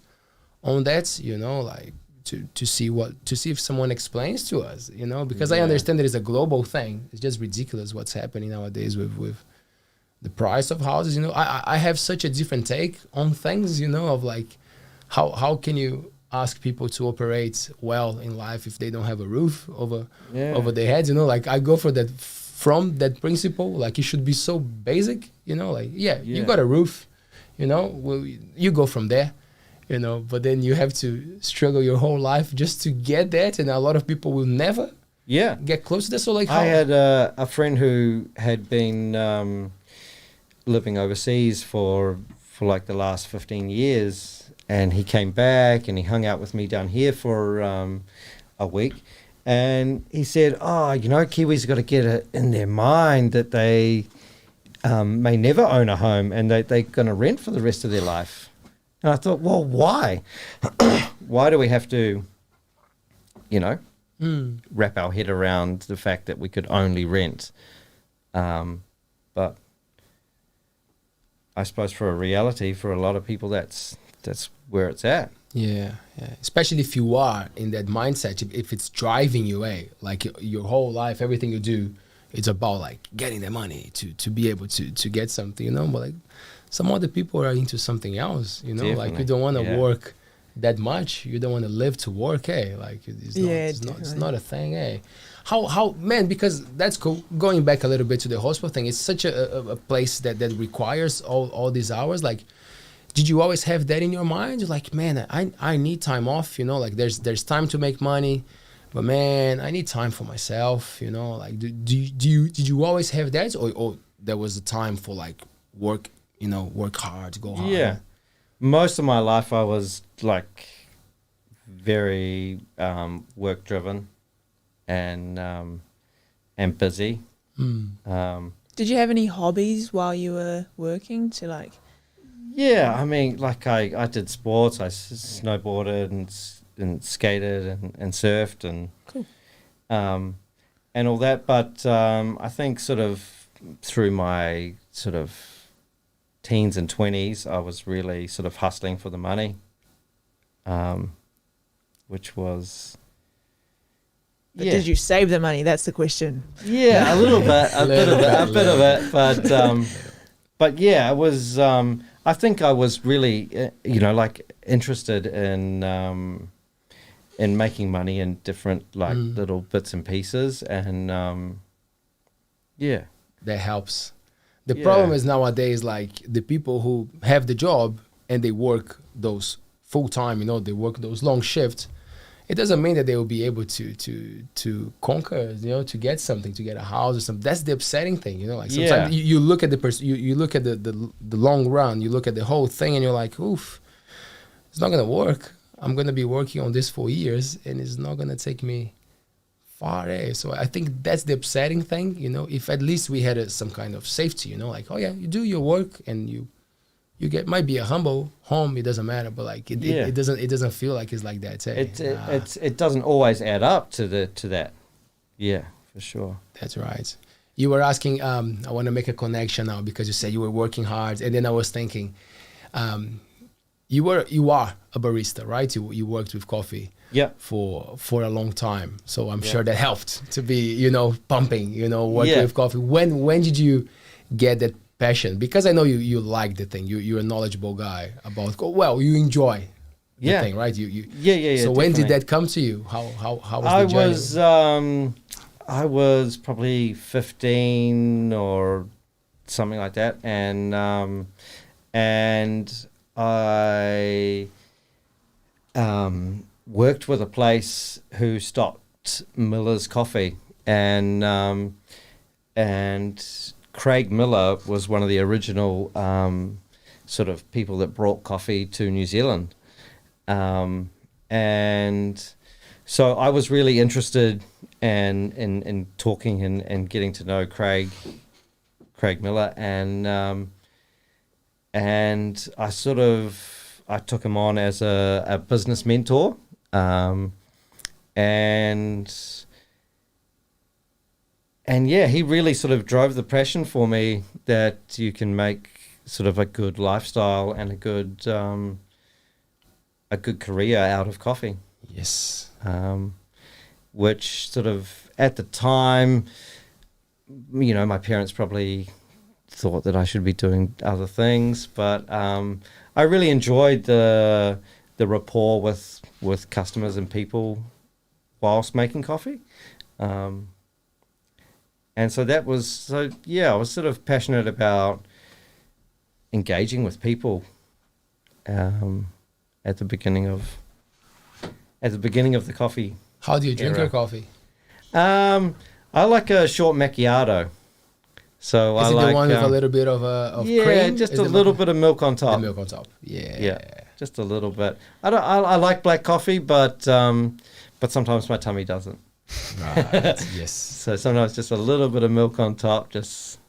S2: on that, like to see if someone explains to us, because I understand that it's a global thing. It's just ridiculous what's happening nowadays with the price of houses. I have such a different take on things, of like how can you ask people to operate well in life if they don't have a roof over their heads, like I go for that from that principle, like it should be so basic, like you got a roof, you go from there, but then you have to struggle your whole life just to get that, and a lot of people will never get close to that. So like
S3: I had a friend who had been living overseas for like the last 15 years, and he came back and he hung out with me down here for a week, and he said, Kiwis got to get it in their mind that they may never own a home, and they're going to rent for the rest of their life. And I thought, well, why? Why do we have to, wrap our head around the fact that we could only rent? But I suppose for a reality, for a lot of people, that's where it's at.
S2: Yeah. Especially if you are in that mindset, if it's driving you away, like your whole life, everything you do, it's about like getting the money to be able to get something, but like some other people are into something else,
S3: Definitely.
S2: Like you don't want to work that much. You don't want to live to work, like it's not a thing, How man, because that's cool. Going back a little bit to the hospital thing, it's such a place that requires all these hours. Like, did you always have that in your mind? You're like, man, I need time off, like there's time to make money, but man, I need time for myself, like did you always have that, or there was a time for like work, work hard, go hard?
S3: Yeah, most of my life I was like very work driven and busy.
S4: Did you have any hobbies while you were working to like?
S3: Yeah, I mean, like I did sports. I snowboarded and skated and surfed and
S4: cool.
S3: And all that. But I think sort of through my sort of teens and 20s, I was really sort of hustling for the money, which was.
S4: But did you save the money? That's the question.
S3: Yeah, a little bit, a bit of it, but yeah, it was. I think I was really, like interested in making money in different like little bits and pieces, and
S2: that helps. The problem is nowadays, like the people who have the job and they work those full time, they work those long shifts. It doesn't mean that they will be able to conquer, to get something, to get a house or something. That's the upsetting thing, Like sometimes you look at the person, you look at the long run, you look at the whole thing, and you're like, oof, it's not gonna work. I'm gonna be working on this for years, and it's not gonna take me far. So I think that's the upsetting thing, If at least we had some kind of safety, like, oh yeah, you do your work and you get, might be a humble home, it doesn't matter, but like it doesn't feel like it's like that.
S3: It doesn't always add up to that. Yeah, for sure.
S2: That's right. You were asking, I want to make a connection now because you said you were working hard, and then I was thinking, you are a barista, right? You worked with coffee
S3: Yeah.
S2: for a long time, so I'm
S3: Yeah.
S2: sure that helped to be pumping, working
S3: Yeah.
S2: with coffee. When did you get that passion? Because I know you like the thing. You're a knowledgeable guy about. Well, you enjoy the
S3: Yeah.
S2: thing, right? You
S3: Yeah.
S2: So when did
S3: definitely.
S2: that come to you? How was the journey?
S3: I was probably 15 or something like that, and I worked with a place who stocked Miller's coffee, and Craig Miller was one of the original sort of people that brought coffee to New Zealand, and so I was really interested in talking and getting to know Craig Miller, and I took him on as a business mentor, and yeah, he really sort of drove the passion for me that you can make sort of a good lifestyle and a good career out of coffee.
S2: Yes.
S3: Which sort of at the time, my parents probably thought that I should be doing other things, but I really enjoyed the rapport with customers and people whilst making coffee. And so I was sort of passionate about engaging with people at the beginning of the coffee.
S2: How do you drink
S3: era.
S2: your coffee?
S3: I like a short macchiato. So
S2: Is
S3: I
S2: it
S3: like
S2: the one with a little bit of
S3: yeah,
S2: cream?
S3: just
S2: Is
S3: a
S2: it
S3: little bit of milk on
S2: the
S3: top.
S2: milk on top. Yeah.
S3: Yeah, just a little bit. I like black coffee, but sometimes my tummy doesn't.
S2: Right. Yes.
S3: So sometimes just a little bit of milk on top. Just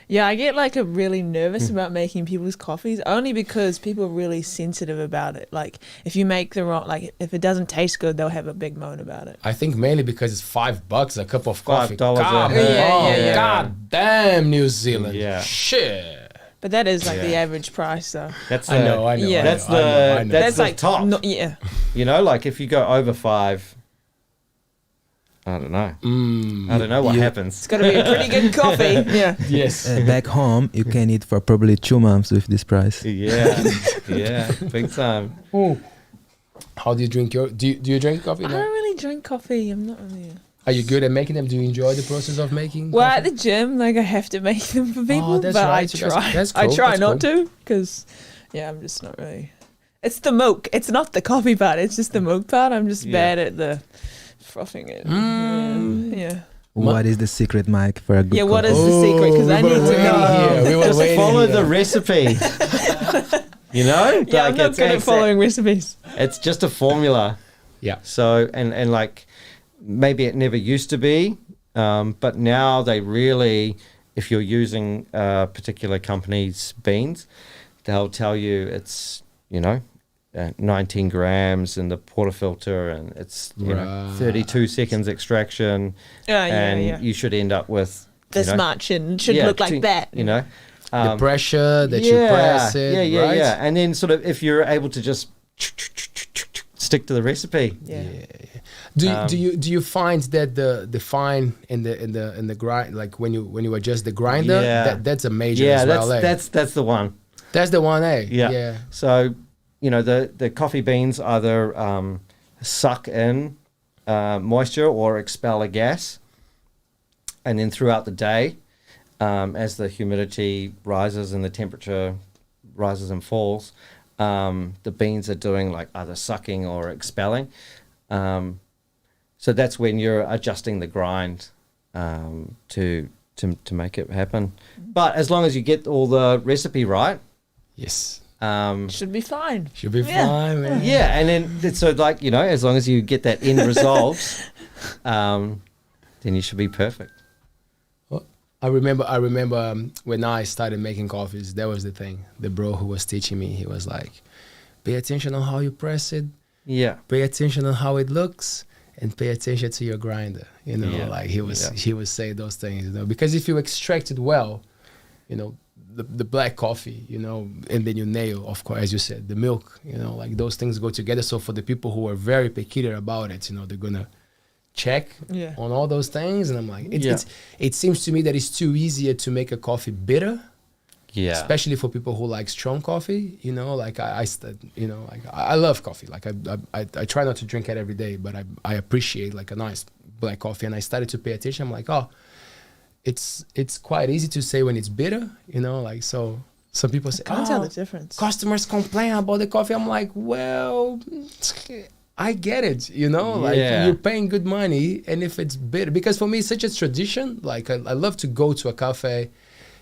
S4: Yeah, I get like really nervous about making people's coffees only because people are really sensitive about it. Like if you make the wrong, like if it doesn't taste good, they'll have a big moan about it.
S2: I think mainly because it's $5 a cup of coffee.
S3: $5
S2: God,
S3: a
S4: Yeah.
S2: God damn, New Zealand.
S3: Yeah.
S2: Shit.
S4: But that is like the
S3: Yeah.
S4: average price, though.
S3: that's
S2: I know.
S4: Yeah.
S3: That's
S2: I know.
S3: that's the
S4: like
S3: top.
S4: yeah.
S3: Like if you go over 5, I don't know. I don't know what happens.
S4: It's got to be a pretty good coffee. Yeah.
S2: Yes.
S1: Back home, you can eat for probably 2 months with this price.
S3: Yeah, big time.
S2: How do you drink your? Do you drink coffee?
S4: I
S2: now?
S4: don't really drink coffee. I'm not really.
S2: Are you good at making them? Do you enjoy the process of making?
S4: Well,
S2: coffee?
S4: at the gym, like I have to make them for people,
S2: that's
S4: but
S2: right.
S4: I
S2: So
S4: try.
S2: that's
S4: I
S2: cool.
S4: try
S2: That's
S4: not
S2: cool.
S4: to because, I'm just not really. It's the milk. It's not the coffee part. It's just the milk part. I'm just bad at the frothing it. Yeah.
S1: What is the secret, Mike, for a good
S4: Yeah. What
S1: coffee?
S4: is the secret? Because I need to know.
S2: We were
S3: Just
S2: waiting
S3: follow
S2: here.
S3: the recipe.
S4: Yeah, I'm not good at following recipes.
S3: It's just a formula.
S2: Yeah.
S3: So and like maybe it never used to be, but now they really, if you're using a particular company's beans, they'll tell you it's 19 grams in the portafilter, and it's
S2: Right.
S3: 32 seconds extraction, and you should end up with
S4: This much and it should look like that.
S2: The pressure that you press it.
S3: yeah,
S2: right?
S3: yeah, and then sort of if you're able to just stick to the recipe.
S4: Yeah.
S2: Do you find that the fine in the grind, like when you adjust the grinder, that's a major as well, eh?
S3: that's the one.
S2: That's the one, eh?
S3: Yeah. So the coffee beans either suck in moisture or expel a gas, and then throughout the day, as the humidity rises and the temperature rises and falls, the beans are doing like either sucking or expelling. So that's when you're adjusting the grind to make it happen. But as long as you get all the recipe right,
S2: Yes.
S4: Should be fine.
S2: Should be fine, man.
S3: yeah, and then so like as long as you get that end result, then you should be perfect.
S2: I remember when I started making coffees, that was the thing. The bro who was teaching me, he was like, pay attention on how you press it,
S3: Yeah.
S2: pay attention on how it looks, and pay attention to your grinder. Like he would say those things, because if you extract it well, the black coffee, you know, and then you nail, of course, as you said, the milk, you know, like those things go together. So for the people who are very peculiar about it, you know, they're gonna check on all those things. And I'm like, it seems to me that it's too easier to make a coffee bitter. Yeah. Especially for people who like strong coffee, you know, like I love coffee. Like I try not to drink it every day, but I appreciate like a nice black coffee. And I started to pay attention. I'm like, oh, it's quite easy to say when it's bitter, you know, like, so some people say,
S4: I can't tell the difference.
S2: Customers complain about the coffee. I'm like, well, I get it, you know, like you're paying good money. And if it's bitter, because for me, it's such a tradition. Like I love to go to a cafe,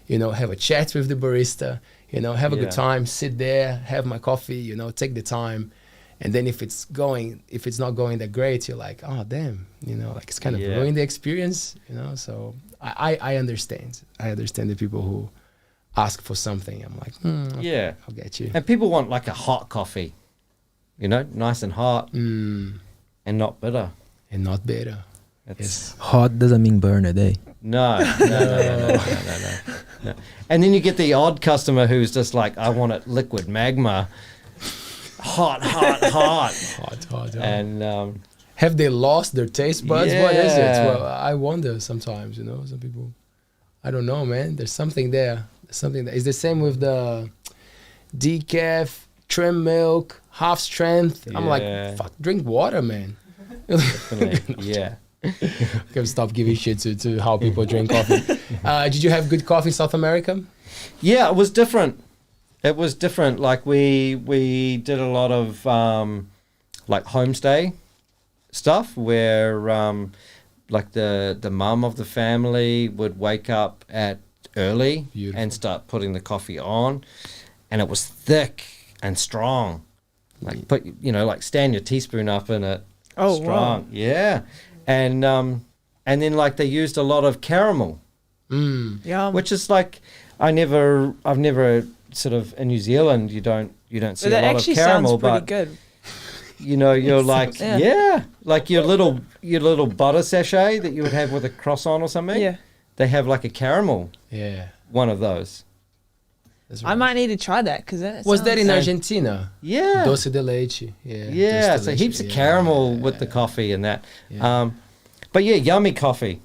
S2: you know, have a chat with the barista, you know, have a good time, sit there, have my coffee, you know, take the time. And then if it's not going that great, you're like, oh, damn, you know, like it's kind of ruined the experience, you know. So I understand. I understand the people who ask for something. I'm like, I'll get you.
S3: And people want like a hot coffee, you know, nice and hot and not bitter.
S2: And not bitter.
S1: Yes. Hot doesn't mean burner, eh?
S3: No. And then you get the odd customer who's just like, I want it liquid magma. Hot. And
S2: have they lost their taste buds? Yeah. What is it? Well, I wonder sometimes, you know, some people, I don't know, man. There's something there. It's the same with the decaf, trim milk, half strength. I'm like, fuck, drink water, man.
S3: Definitely. Yeah.
S2: Can stop giving shit to how people drink coffee. Did you have good coffee in South America?
S3: Yeah, it was different. Like we did a lot of like homestay stuff where like the mum of the family would wake up at early and start putting the coffee on, and it was thick and strong. Like put, you know, like stand your teaspoon up in it. Oh, strong. Wow. Yeah. And then like they used a lot of caramel. Which is like I've never sort of in New Zealand you don't see a lot of caramel, but
S4: good.
S3: You know, you're like like your little butter sachet that you would have with a cross on or something. Yeah. They have like a caramel.
S2: Yeah.
S3: One of those.
S4: Right. I might need to try that because
S2: was that in Argentina?
S3: Yeah.
S2: Doce de leche. Yeah.
S3: Yeah. So heaps of caramel with the coffee and that. Yeah. But yeah, yummy coffee.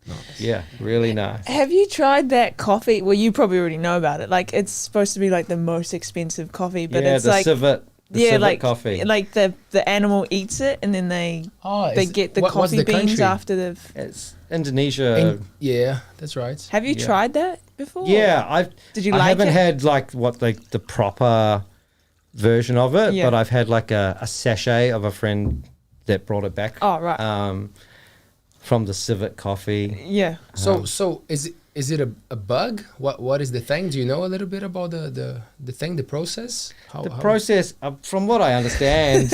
S3: Nice. Yeah, really nice.
S4: Have you tried that coffee? Well, you probably already know about it. Like it's supposed to be like the most expensive coffee, but it's like
S3: civet. Civet
S4: like
S3: coffee.
S4: Like the animal eats it and then they get the coffee beans after they've.
S3: It's Indonesia.
S2: Yeah, that's right.
S4: Have you tried that before?
S3: Yeah, I haven't
S4: it?
S3: had like the proper version of it, but I've had like a sachet of a friend that brought it back.
S4: Oh right.
S3: From the civet coffee.
S2: Yeah. So is it a bug? What is the thing? Do you know a little bit about the thing, the process?
S3: Process, from what I understand,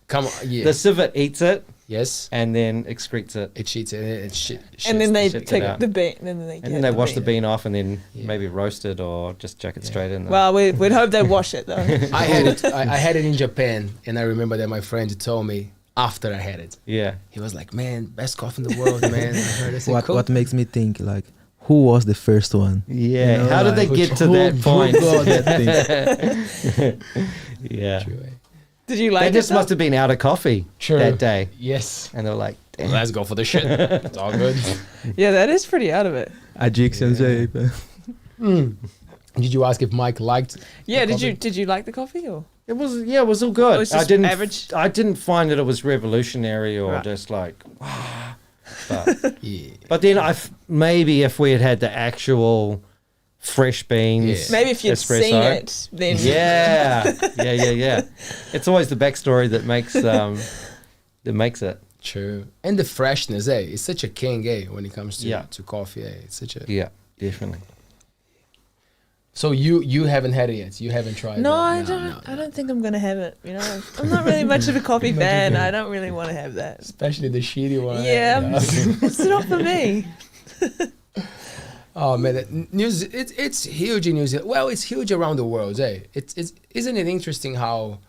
S2: come on,
S3: the civet eats it.
S2: Yes.
S3: And then excretes it.
S2: It cheats it.
S4: And then they take the bean. And then they
S3: wash the bean off and then maybe roast it or just chuck it straight in there.
S4: Well, we'd hope they wash it though.
S2: I had it in Japan, and I remember that my friend told me after I had it.
S3: Yeah.
S2: He was like, man, best coffee in the world, man. I heard it.
S1: What makes me think, like, who was the first one?
S3: Yeah. You know, how did they get to that point? Yeah. True.
S4: Did you like it?
S3: They just must have been out of coffee that day.
S2: Yes.
S3: And they're like, damn.
S2: Let's go for the shit. It's all good.
S4: Yeah, that is pretty out of it.
S2: Did you ask if Mike liked
S4: did you like the coffee or?
S3: It was all good.
S4: It was just average.
S3: I didn't find that it was revolutionary or just like wow. But then maybe if we had the actual fresh beans,
S4: maybe if you'd seen it, then
S3: yeah. It's always the backstory that makes it
S2: true, and the freshness. It's such a king, when it comes to coffee. It's such a
S3: definitely.
S2: So you haven't had it yet. You haven't tried it.
S4: No, I don't think I'm gonna have it. You know, I'm not really much of a coffee fan. I don't really want to have that,
S2: especially the shitty one.
S4: Yeah, it's not for me.
S2: Oh man, it's huge in New Zealand. Well, it's huge around the world. Isn't it interesting how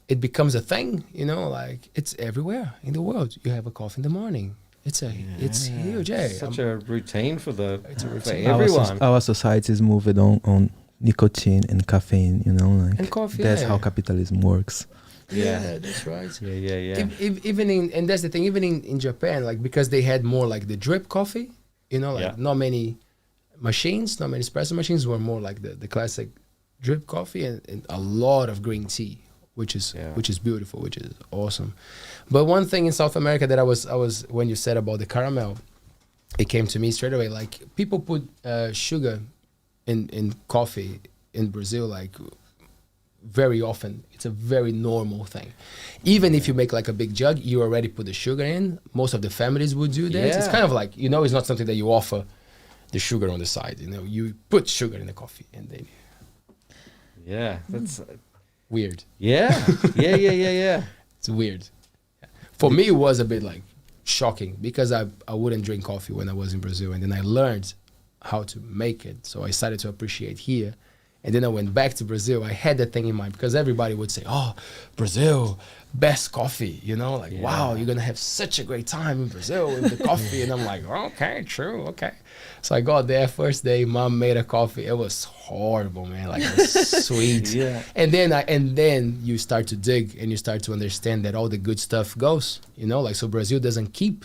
S2: it becomes a thing? You know, like it's everywhere in the world. You have a coffee in the morning. It's huge.
S3: Such a routine for the
S2: It's a
S3: for
S2: routine.
S3: everyone.
S1: Our society's moved on nicotine and caffeine, you know, like
S2: And coffee.
S1: that's how capitalism works.
S2: Yeah, that's right.
S3: Yeah.
S2: Even in, and that's the thing, even in Japan, like, because they had more like the drip coffee, you know, like not many machines, not many espresso machines, were more like the classic drip coffee, and a lot of green tea, which is beautiful, which is awesome. But one thing in South America that I was when you said about the caramel, it came to me straight away. Like, people put sugar in coffee in Brazil, like, very often. It's a very normal thing. Even if you make like a big jug, you already put the sugar in. Most of the families would do that. It's kind of like, you know, it's not something that you offer the sugar on the side. You know, you put sugar in the coffee, and then
S3: that's
S2: weird.
S3: yeah.
S2: It's weird. For me, it was a bit like shocking, because I wouldn't drink coffee when I was in Brazil, and then I learned how to make it. So I started to appreciate here. And then I went back to Brazil. I had that thing in mind, because everybody would say, oh, Brazil, best coffee, you know, like, wow, you're going to have such a great time in Brazil with the coffee. And I'm like, okay, true, okay. So I got there, first day, mom made a coffee. It was horrible, man. Like, it was sweet. And then you start to dig, and you start to understand that all the good stuff goes, you know, like, so Brazil doesn't keep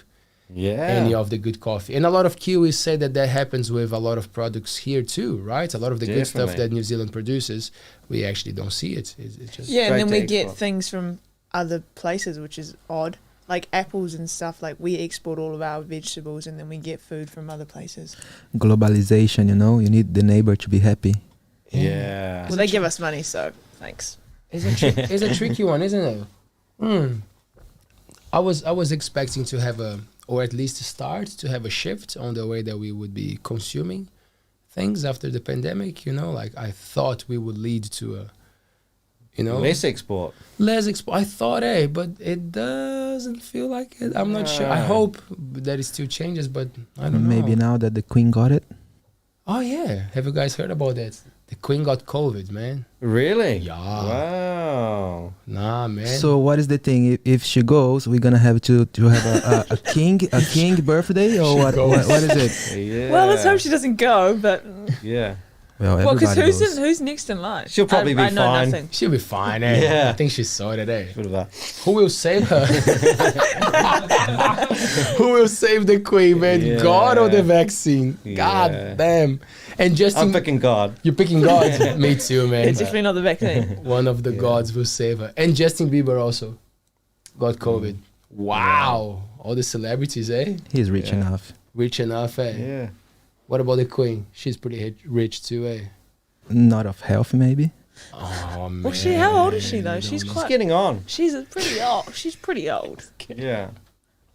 S2: any of the good coffee. And a lot of Kiwis say that happens with a lot of products here too, right? A lot of the good stuff that New Zealand produces, we actually don't see it. It's just
S4: and then we get things from other places, which is odd. Like apples and stuff, like we export all of our vegetables, and then we get food from other places. Globalization,
S1: you know, you need the neighbor to be happy.
S3: Yeah.
S4: Well, they give us money, so thanks.
S2: It's a tricky one, isn't it? I was expecting to have or at least start to have a shift on the way that we would be consuming things after the pandemic, you know, like I thought we would lead to a, you know,
S3: less export.
S2: I thought, but it doesn't feel like it. I'm not sure. I hope that it still changes, but I don't know.
S1: Maybe now that the Queen got it.
S2: Oh yeah, have you guys heard about that? The Queen got COVID, man.
S3: Really?
S2: Yeah.
S3: Wow.
S2: Nah, man.
S1: So what is the thing? If she goes, we're gonna have to have a king birthday, or what is it?
S3: Yeah.
S4: Well, let's hope she doesn't go. But
S3: yeah.
S1: Well,
S4: because who's next in line?
S3: She'll probably be
S4: I know
S3: fine.
S4: Nothing.
S2: She'll be fine. Eh?
S3: Yeah.
S2: I think she's sorted. Eh?
S3: Who
S2: Who will save her? Who will save the Queen, man?
S3: Yeah.
S2: God or the vaccine? God damn. And Justin,
S3: I'm picking God.
S2: You're picking God? Me too, man.
S4: It's definitely not the vaccine.
S2: One of the gods will save her. And Justin Bieber also got COVID. Wow. All the celebrities, eh?
S1: He's rich enough.
S2: Rich enough, eh?
S3: Yeah.
S2: What about the Queen? She's pretty rich too, eh?
S1: Not of health, maybe.
S2: Oh, man.
S4: Well, how old is she though? She's
S3: getting on.
S4: She's pretty old. She's pretty old.
S3: Yeah.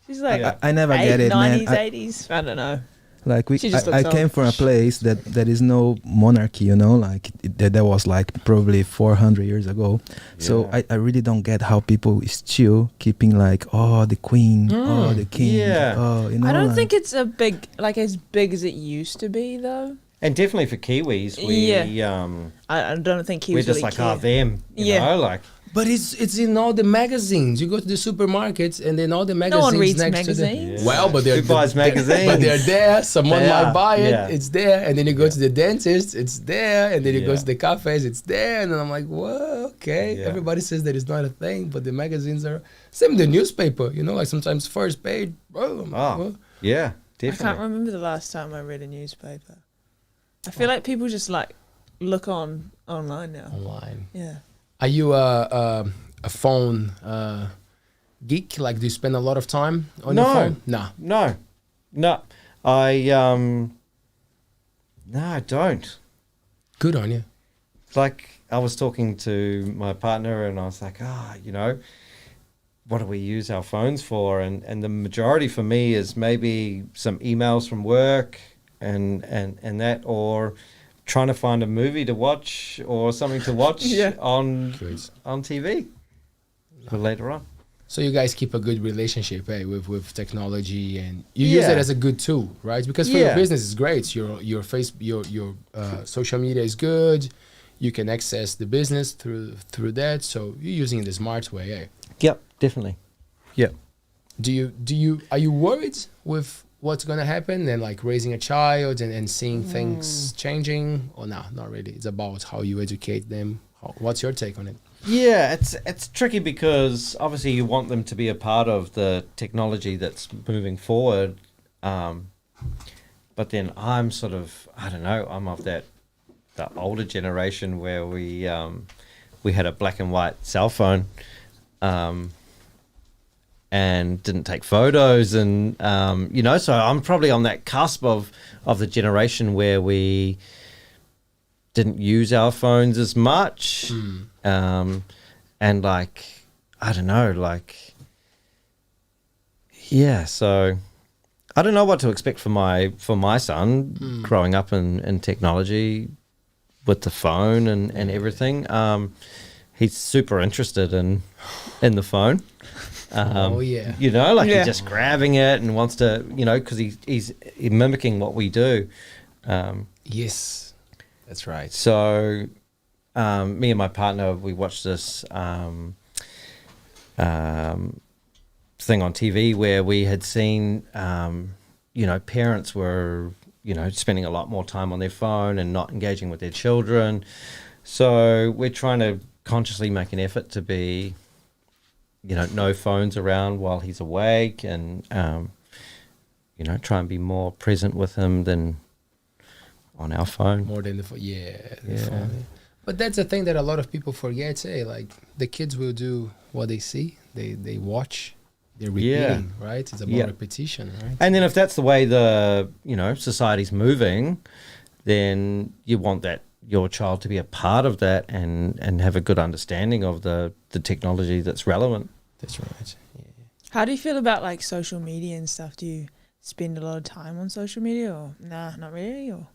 S4: She's like
S1: I never get it,
S4: 90s,
S1: man.
S4: 80s. I don't know.
S1: Like
S4: I
S1: came from a place that there is no monarchy, you know, like that was like probably 400 years ago. So I really don't get how people is still keeping like, oh, the Queen, oh, the King. Oh, you know,
S4: I don't
S1: like,
S4: think it's as big as it used to be though.
S3: And definitely for Kiwis, we
S4: I don't think Kiwis
S3: we're just
S4: really
S3: like,
S4: care.
S3: them, you know, like.
S2: But it's in all the magazines. You go to the supermarkets, and then all the magazines
S4: No one reads
S2: next
S4: magazines.
S2: to well, but they're
S3: Who buys magazines?
S2: But they're there. Someone might buy it.
S3: Yeah.
S2: It's there. And then you go to the dentist. It's there. And then you go to the cafes. It's there. And then I'm like, whoa, okay.
S3: Yeah.
S2: Everybody says that it's not a thing, but the magazines are. Same with the newspaper. You know, like sometimes first page. Bro,
S3: Yeah, definitely.
S4: I can't remember the last time I read a newspaper. I feel like people just like look online now.
S2: Online.
S4: Yeah.
S2: Are you a phone geek? Like, do you spend a lot of time on your phone?
S3: No. I don't.
S2: Good on you.
S3: Like, I was talking to my partner, and I was like, you know, what do we use our phones for? And the majority for me is maybe some emails from work and that, or trying to find a movie to watch or something to watch on TV for later on.
S2: So you guys keep a good relationship, with technology, and you use it as a good tool, right? Because for your business, it's great. Your social media is good. You can access the business through that. So you're using it the smart way,
S3: Yep, definitely. Yep.
S2: Are you worried with what's gonna happen and like raising a child and seeing things changing, or no, not really. It's about how you educate them. What's your take on it?
S3: Yeah, it's tricky because obviously you want them to be a part of the technology that's moving forward, but then I'm sort of, I don't know, I'm of the older generation where we had a black and white cell phone, and didn't take photos, and you know, so I'm probably on that cusp of the generation where we didn't use our phones as much, and like, I don't know, like, yeah, so I don't know what to expect for my son growing up in technology with the phone and everything. He's super interested in the phone. You know, like he's just grabbing it and wants to, you know, because he's mimicking what we do.
S2: Yes, that's right.
S3: So me and my partner, we watched this thing on TV where we had seen, you know, parents were, you know, spending a lot more time on their phone and not engaging with their children. So we're trying to consciously make an effort to be, you know, no phones around while he's awake, and you know, try and be more present with him than on our phone.
S2: More than the phone, phone. But that's the thing that a lot of people forget. Like the kids will do what they see, they watch, they're repeating, right? It's about repetition, right?
S3: And then if that's the way the, you know, society's moving, then you want that your child to be a part of that and have a good understanding of the technology that's relevant.
S2: That's right. Yeah.
S4: How do you feel about like social media and stuff? Do you spend a lot of time on social media, or nah, not really? Or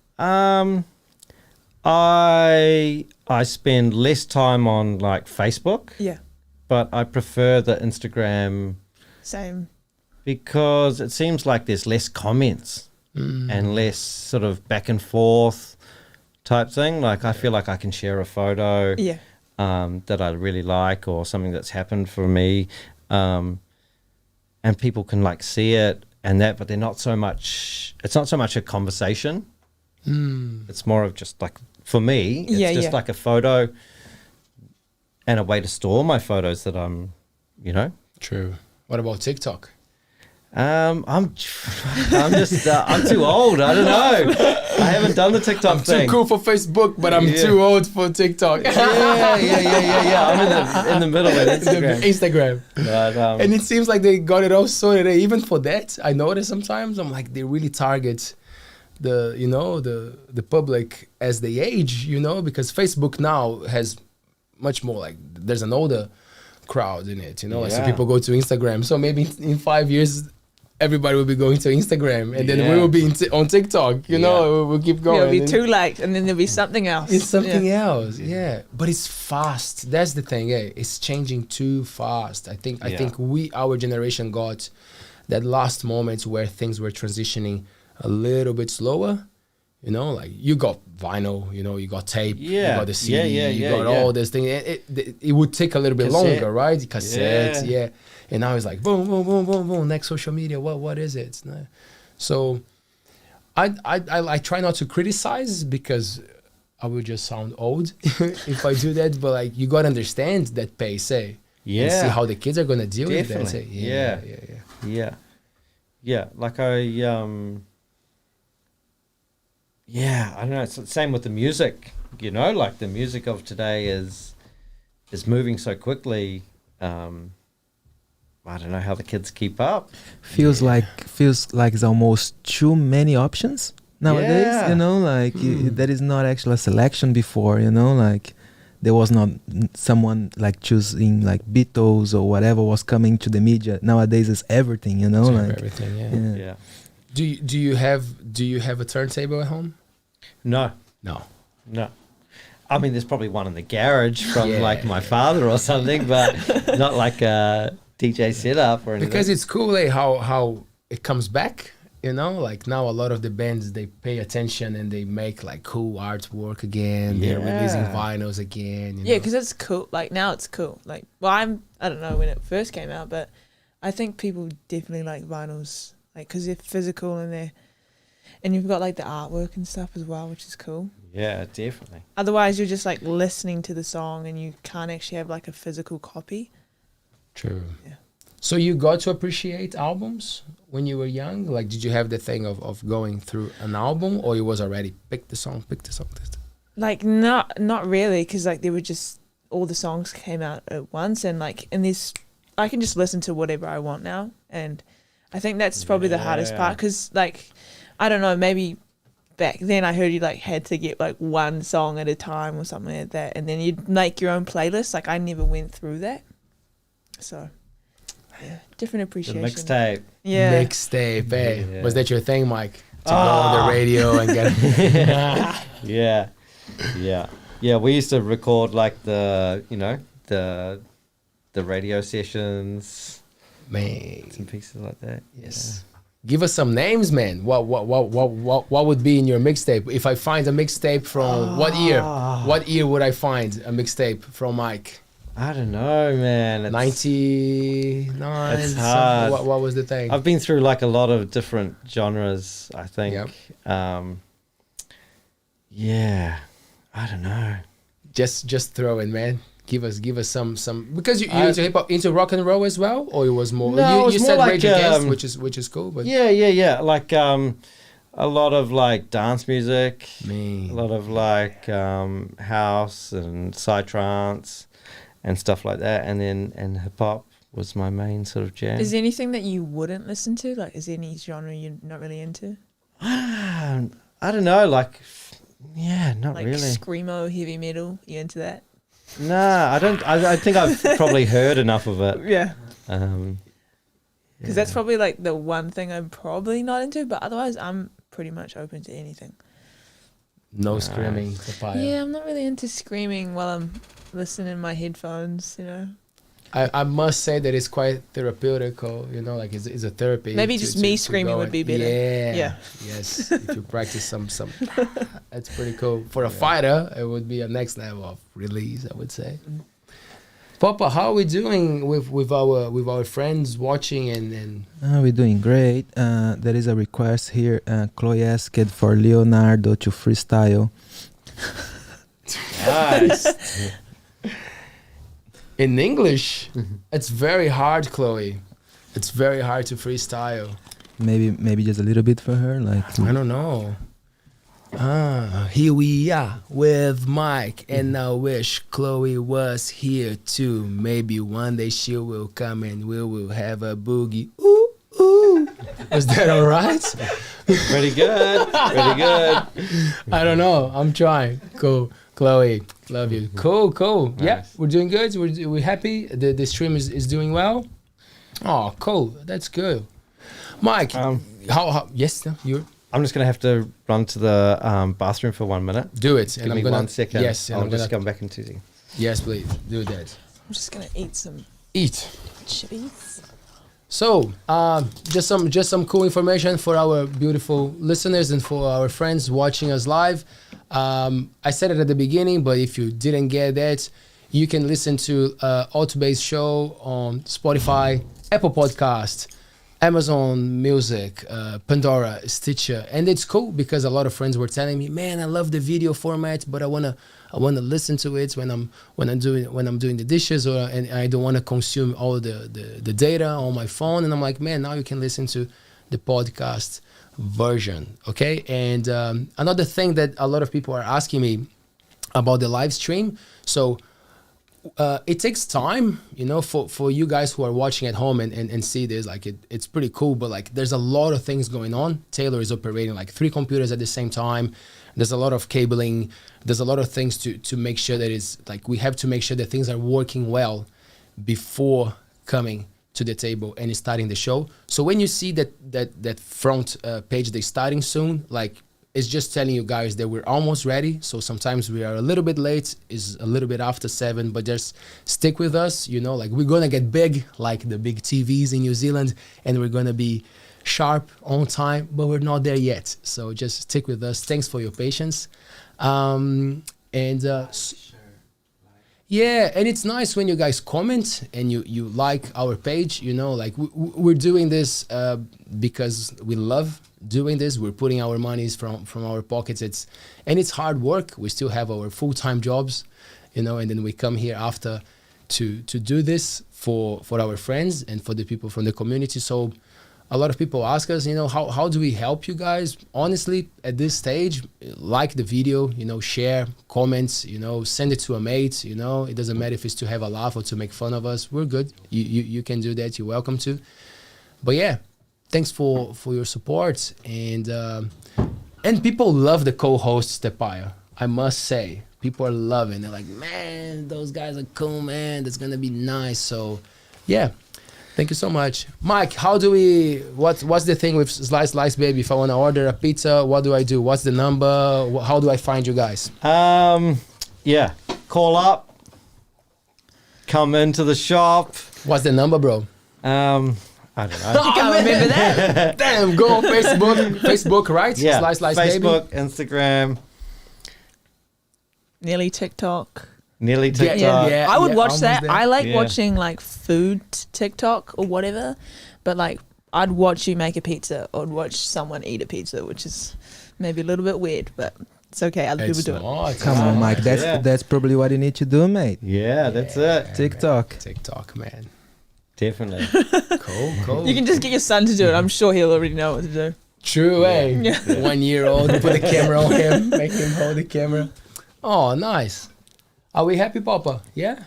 S3: I spend less time on like Facebook.
S4: Yeah.
S3: But I prefer the Instagram.
S4: Same.
S3: Because it seems like there's less comments and less sort of back and forth type thing. Like I feel like I can share a photo that I really like, or something that's happened for me, and people can like see it and that, but they're not so much, it's not so much a conversation. It's more of just like, for me, it's just like a photo and a way to store my photos that I'm, you know.
S2: True. What about TikTok?
S3: I'm just I'm too old. I don't know. I haven't done the TikTok thing.
S2: I'm too cool for Facebook, but I'm too old for TikTok.
S3: Yeah. I'm in the middle of
S2: Instagram. But, and it seems like they got it all sorted. Even for that, I notice sometimes I'm like, they really target the, you know, the public as they age, you know, because Facebook now has much more like, there's an older crowd in it, you know, like, so people go to Instagram. So maybe in 5 years, everybody will be going to Instagram, and then we will be on TikTok, you know, we'll keep going.
S4: It'll be too late, and then there'll be something else.
S2: It's something else, but it's fast. That's the thing, it's changing too fast. I think our generation got that last moment where things were transitioning a little bit slower. You know, like you got vinyl, you know, you got tape, you got the CD, you got all this thing. It would take a little bit longer, right? Cassettes, And now it's like boom, boom, boom, boom, boom. Next social media, what is it? So I try not to criticize because I will just sound old if I do that. But like, you got to understand that pace, and see how the kids are gonna deal with that.
S3: Like I don't know. It's the same with the music, you know. Like the music of today is moving so quickly. I don't know how the kids keep up.
S1: Feels like it's almost too many options nowadays. You know, like there is not actually a selection before. You know, like there was not someone like choosing like Beatles or whatever was coming to the media. Nowadays it's everything. You know, like
S2: everything. Do you have a turntable at home?
S3: No. I mean, there's probably one in the garage from like my father or something, but not like a DJ setup or anything.
S2: Because it's cool, how it comes back. You know, like now a lot of the bands, they pay attention and they make like cool artwork again. They're releasing vinyls again. You know?
S4: Because it's cool. Like now it's cool. Like, well, I don't know when it first came out, but I think people definitely like vinyls like because they're physical and you've got like the artwork and stuff as well, which is cool.
S3: Yeah, definitely.
S4: Otherwise, you're just like listening to the song and you can't actually have like a physical copy.
S2: True.
S4: Yeah.
S2: So you got to appreciate albums when you were young? Like, did you have the thing of going through an album, or you was already pick the song?
S4: Like not really, because like they were just all the songs came out at once, and like in this, I can just listen to whatever I want now, and I think that's probably the hardest part, because like I don't know, maybe back then I heard you like had to get like one song at a time or something like that, and then you'd make your own playlist. Like I never went through that, so yeah, different
S3: The
S4: appreciation.
S3: mixtape.
S4: Yeah.
S2: Mixtape, eh?
S3: Yeah.
S2: Was that your thing, Mike? To go on the radio and get
S3: Yeah. Yeah. Yeah, we used to record like the radio sessions,
S2: man.
S3: and pieces like that.
S2: Yes. Give us some names, man. What would be in your mixtape? If I find a mixtape from what year? What year would I find a mixtape from Mike?
S3: I don't know, man.
S2: 99.
S3: It's hard.
S2: What was the thing?
S3: I've been through like a lot of different genres, I think.
S2: Yep.
S3: Yeah. I don't know.
S2: Just throw in, man. Give us some because you into hip hop, into rock and roll as well, or it was more.
S3: No,
S2: you
S3: it's
S2: said
S3: more
S2: Rage
S3: like,
S2: Against, which is cool, but
S3: Yeah. Like a lot of like dance music,
S2: man.
S3: a lot of like house and psytrance and stuff like that, and hip hop was my main sort of jam.
S4: Is there anything that you wouldn't listen to? Like, is there any genre you're not really into?
S3: I don't know, like, yeah, not
S4: Like
S3: really.
S4: screamo, heavy metal, you into that?
S3: Nah, I don't. I think I've probably heard enough of it.
S4: Yeah.
S3: Because
S4: that's probably like the one thing I'm probably not into, but otherwise I'm pretty much open to anything.
S2: No screaming, Paea.
S4: Yeah, I'm not really into screaming while I'm listening in my headphones, you know.
S2: I must say that it's quite therapeutical, you know, like it's a therapy.
S4: Maybe just me screaming would be better.
S2: Yeah. Yes. If you practice some, that's pretty cool. For a fighter, it would be a next level of release, I would say. Papa, how are we doing with our friends watching and
S1: We're doing great. There is a request here. Chloe asked for Leonardo to freestyle.
S2: nice. In English, it's very hard, Chloe. It's very hard to freestyle.
S1: Maybe just a little bit for her, like.
S2: I don't know. Here we are with Mike, and I wish Chloe was here too. Maybe one day she will come and we will have a boogie. Ooh, ooh. Was that all right?
S3: Pretty good. Pretty good.
S2: I don't know. I'm trying. Cool. Chloe, love you. Cool.
S3: Nice.
S2: Yeah, we're doing good. We're happy. The stream is doing well. Oh, cool. That's good. Mike, how yes, no, you're.
S3: I'm just gonna have to run to the bathroom for 1 minute.
S2: Do it.
S3: Give me 1 second.
S2: Yes, and
S3: I'll
S2: I'm
S3: just
S2: gonna,
S3: come back in 2 seconds.
S2: yes, please do that.
S4: I'm just gonna eat some
S2: Eat.
S4: chippies.
S2: So, just some cool information for our beautiful listeners and for our friends watching us live. I said it at the beginning, but if you didn't get that, you can listen to ALTBAYS Show on Spotify, Apple Podcast, Amazon Music, Pandora, Stitcher, and it's cool because a lot of friends were telling me, "Man, I love the video format, but I wanna listen to it when I'm doing the dishes, and I don't want to consume all the data on my phone." And I'm like, "Man, now you can listen to the podcast version, okay?" And another thing that a lot of people are asking me about the live stream, so. It takes time, you know, for you guys who are watching at home and see this, like it's pretty cool, but like there's a lot of things going on. Taylor is operating like 3 computers at the same time. There's a lot of cabling. There's a lot of things to make sure that it's like we have to make sure that things are working well before coming to the table and starting the show. So when you see that front page, they're starting soon, like it's just telling you guys that we're almost ready. So sometimes we are a little bit late, is a little bit after 7, but just stick with us, you know, like we're gonna get big, like the big TVs in New Zealand, and we're gonna be sharp on time, but we're not there yet. So just stick with us. Thanks for your patience. Yeah, and it's nice when you guys comment and you like our page. You know, like we're doing this because we love doing this. We're putting our monies from our pockets. It's hard work. We still have our full-time jobs, you know, and then we come here after to do this for our friends and for the people from the community. So a lot of people ask us, you know, how do we help you guys? Honestly, at this stage, like the video, you know, share, comments, you know, send it to a mate, you know. It doesn't matter if it's to have a laugh or to make fun of us. We're good. You can do that. You're welcome to. But yeah, thanks for your support. And people love the co-hosts, the Paea. I must say, people are loving. They're like, man, those guys are cool, man. That's gonna be nice. So, yeah. Thank you so much. Mike, how do we, what's the thing with Slice Baby? If I want to order a pizza, what do I do? What's the number? How do I find you guys?
S3: Yeah, call up, come into the shop.
S2: What's the number, bro?
S3: I don't know.
S4: I can't remember that.
S2: Damn, go on Facebook, right?
S3: Yeah,
S2: Slice Baby.
S3: Facebook, Instagram.
S4: Nearly TikTok.
S3: Nearly TikTok.
S2: Yeah,
S4: I would watch that.
S2: there.
S4: I like
S3: Yeah.
S4: watching like food TikTok or whatever, but like I'd watch you make a pizza or I'd watch someone eat a pizza, which is maybe a little bit weird, but it's okay. Other people do it.
S1: Come on, Mike. That's probably what you need to do, mate.
S3: Yeah, that's it.
S1: TikTok.
S2: Man. TikTok, man.
S3: Definitely.
S2: Cool.
S4: You can just get your son to do it. I'm sure he'll already know what to do.
S2: True, eh?
S4: Yeah.
S2: 1 year old, put a camera on him, make him hold the camera. Oh, nice. Are we happy, Papa? Yeah?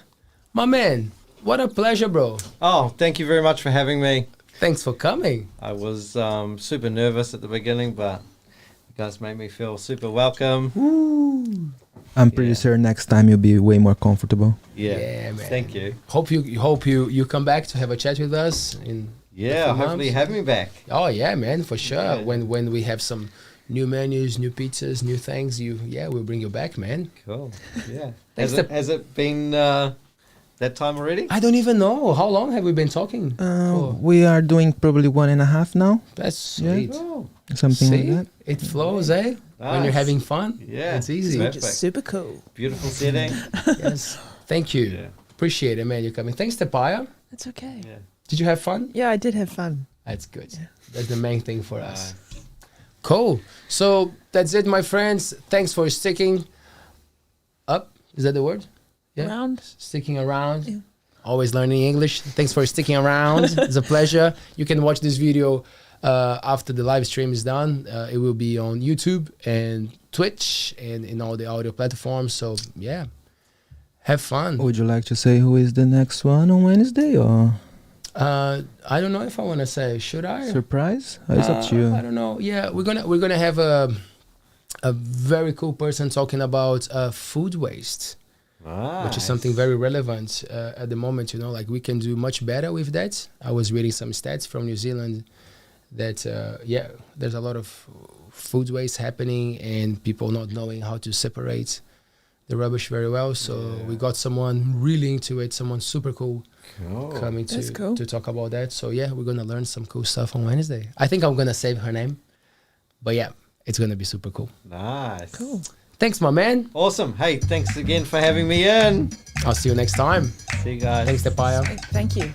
S2: My man, what a pleasure, bro.
S3: Oh, thank you very much for having me.
S2: Thanks for coming.
S3: I was super nervous at the beginning, but you guys made me feel super welcome.
S1: I'm pretty sure next time you'll be way more comfortable.
S2: Yeah, man.
S3: Thank you.
S2: Hope you come back to have a chat with us in
S3: Yeah,
S2: a few
S3: hopefully
S2: months.
S3: have me back.
S2: Oh yeah, man, for sure.
S3: Yeah.
S2: When we have some new menus, new pizzas, new things, we'll bring you back, man.
S3: Cool. Yeah.
S2: Thanks
S3: has it been that time already?
S2: I don't even know. How long have we been talking?
S1: We are doing probably 1.5 now,
S2: That's
S1: Yeah.
S2: sweet.
S3: Oh,
S1: something
S2: See?
S1: like that.
S2: It flows, eh? When you're
S3: Nice.
S2: having fun.
S3: Yeah.
S2: It's easy.
S3: Perfect.
S4: Just super cool.
S3: beautiful setting.
S2: Yes. Thank you.
S3: Yeah.
S2: Appreciate it, man. You're coming. Thanks, Paea.
S4: That's okay.
S3: Yeah.
S2: Did you have fun?
S4: Yeah, I did have fun.
S2: That's good. That's the main thing for us. Cool. So that's it, my friends. Thanks for sticking up. Is that the word? Yeah.
S4: Round.
S2: Sticking around.
S4: Yeah.
S2: Always learning English. Thanks for sticking around. It's a pleasure. You can watch this video after the live stream is done. It will be on YouTube and Twitch and in all the audio platforms. So yeah, have fun.
S1: Would you like to say who is the next one on Wednesday, or
S2: I don't know if I want to say. Should I?
S1: surprise? It's up to you.
S2: I don't know. Yeah, we're gonna have a very cool person talking about food waste, which is something very relevant at the moment. You know, like we can do much better with that. I was reading some stats from New Zealand that there's a lot of food waste happening and people not knowing how to separate the rubbish very well. So we got someone really into it, someone super cool. Coming
S4: That's cool.
S2: to talk about that. So yeah, we're gonna learn some cool stuff on Wednesday. I think I'm gonna save her name, but yeah, it's gonna be super cool.
S3: Nice.
S4: Cool.
S2: Thanks, my man.
S3: Awesome. Hey, thanks again for having me in.
S2: I'll see you next time.
S3: See you guys.
S2: Thanks, Paea.
S4: Thank you.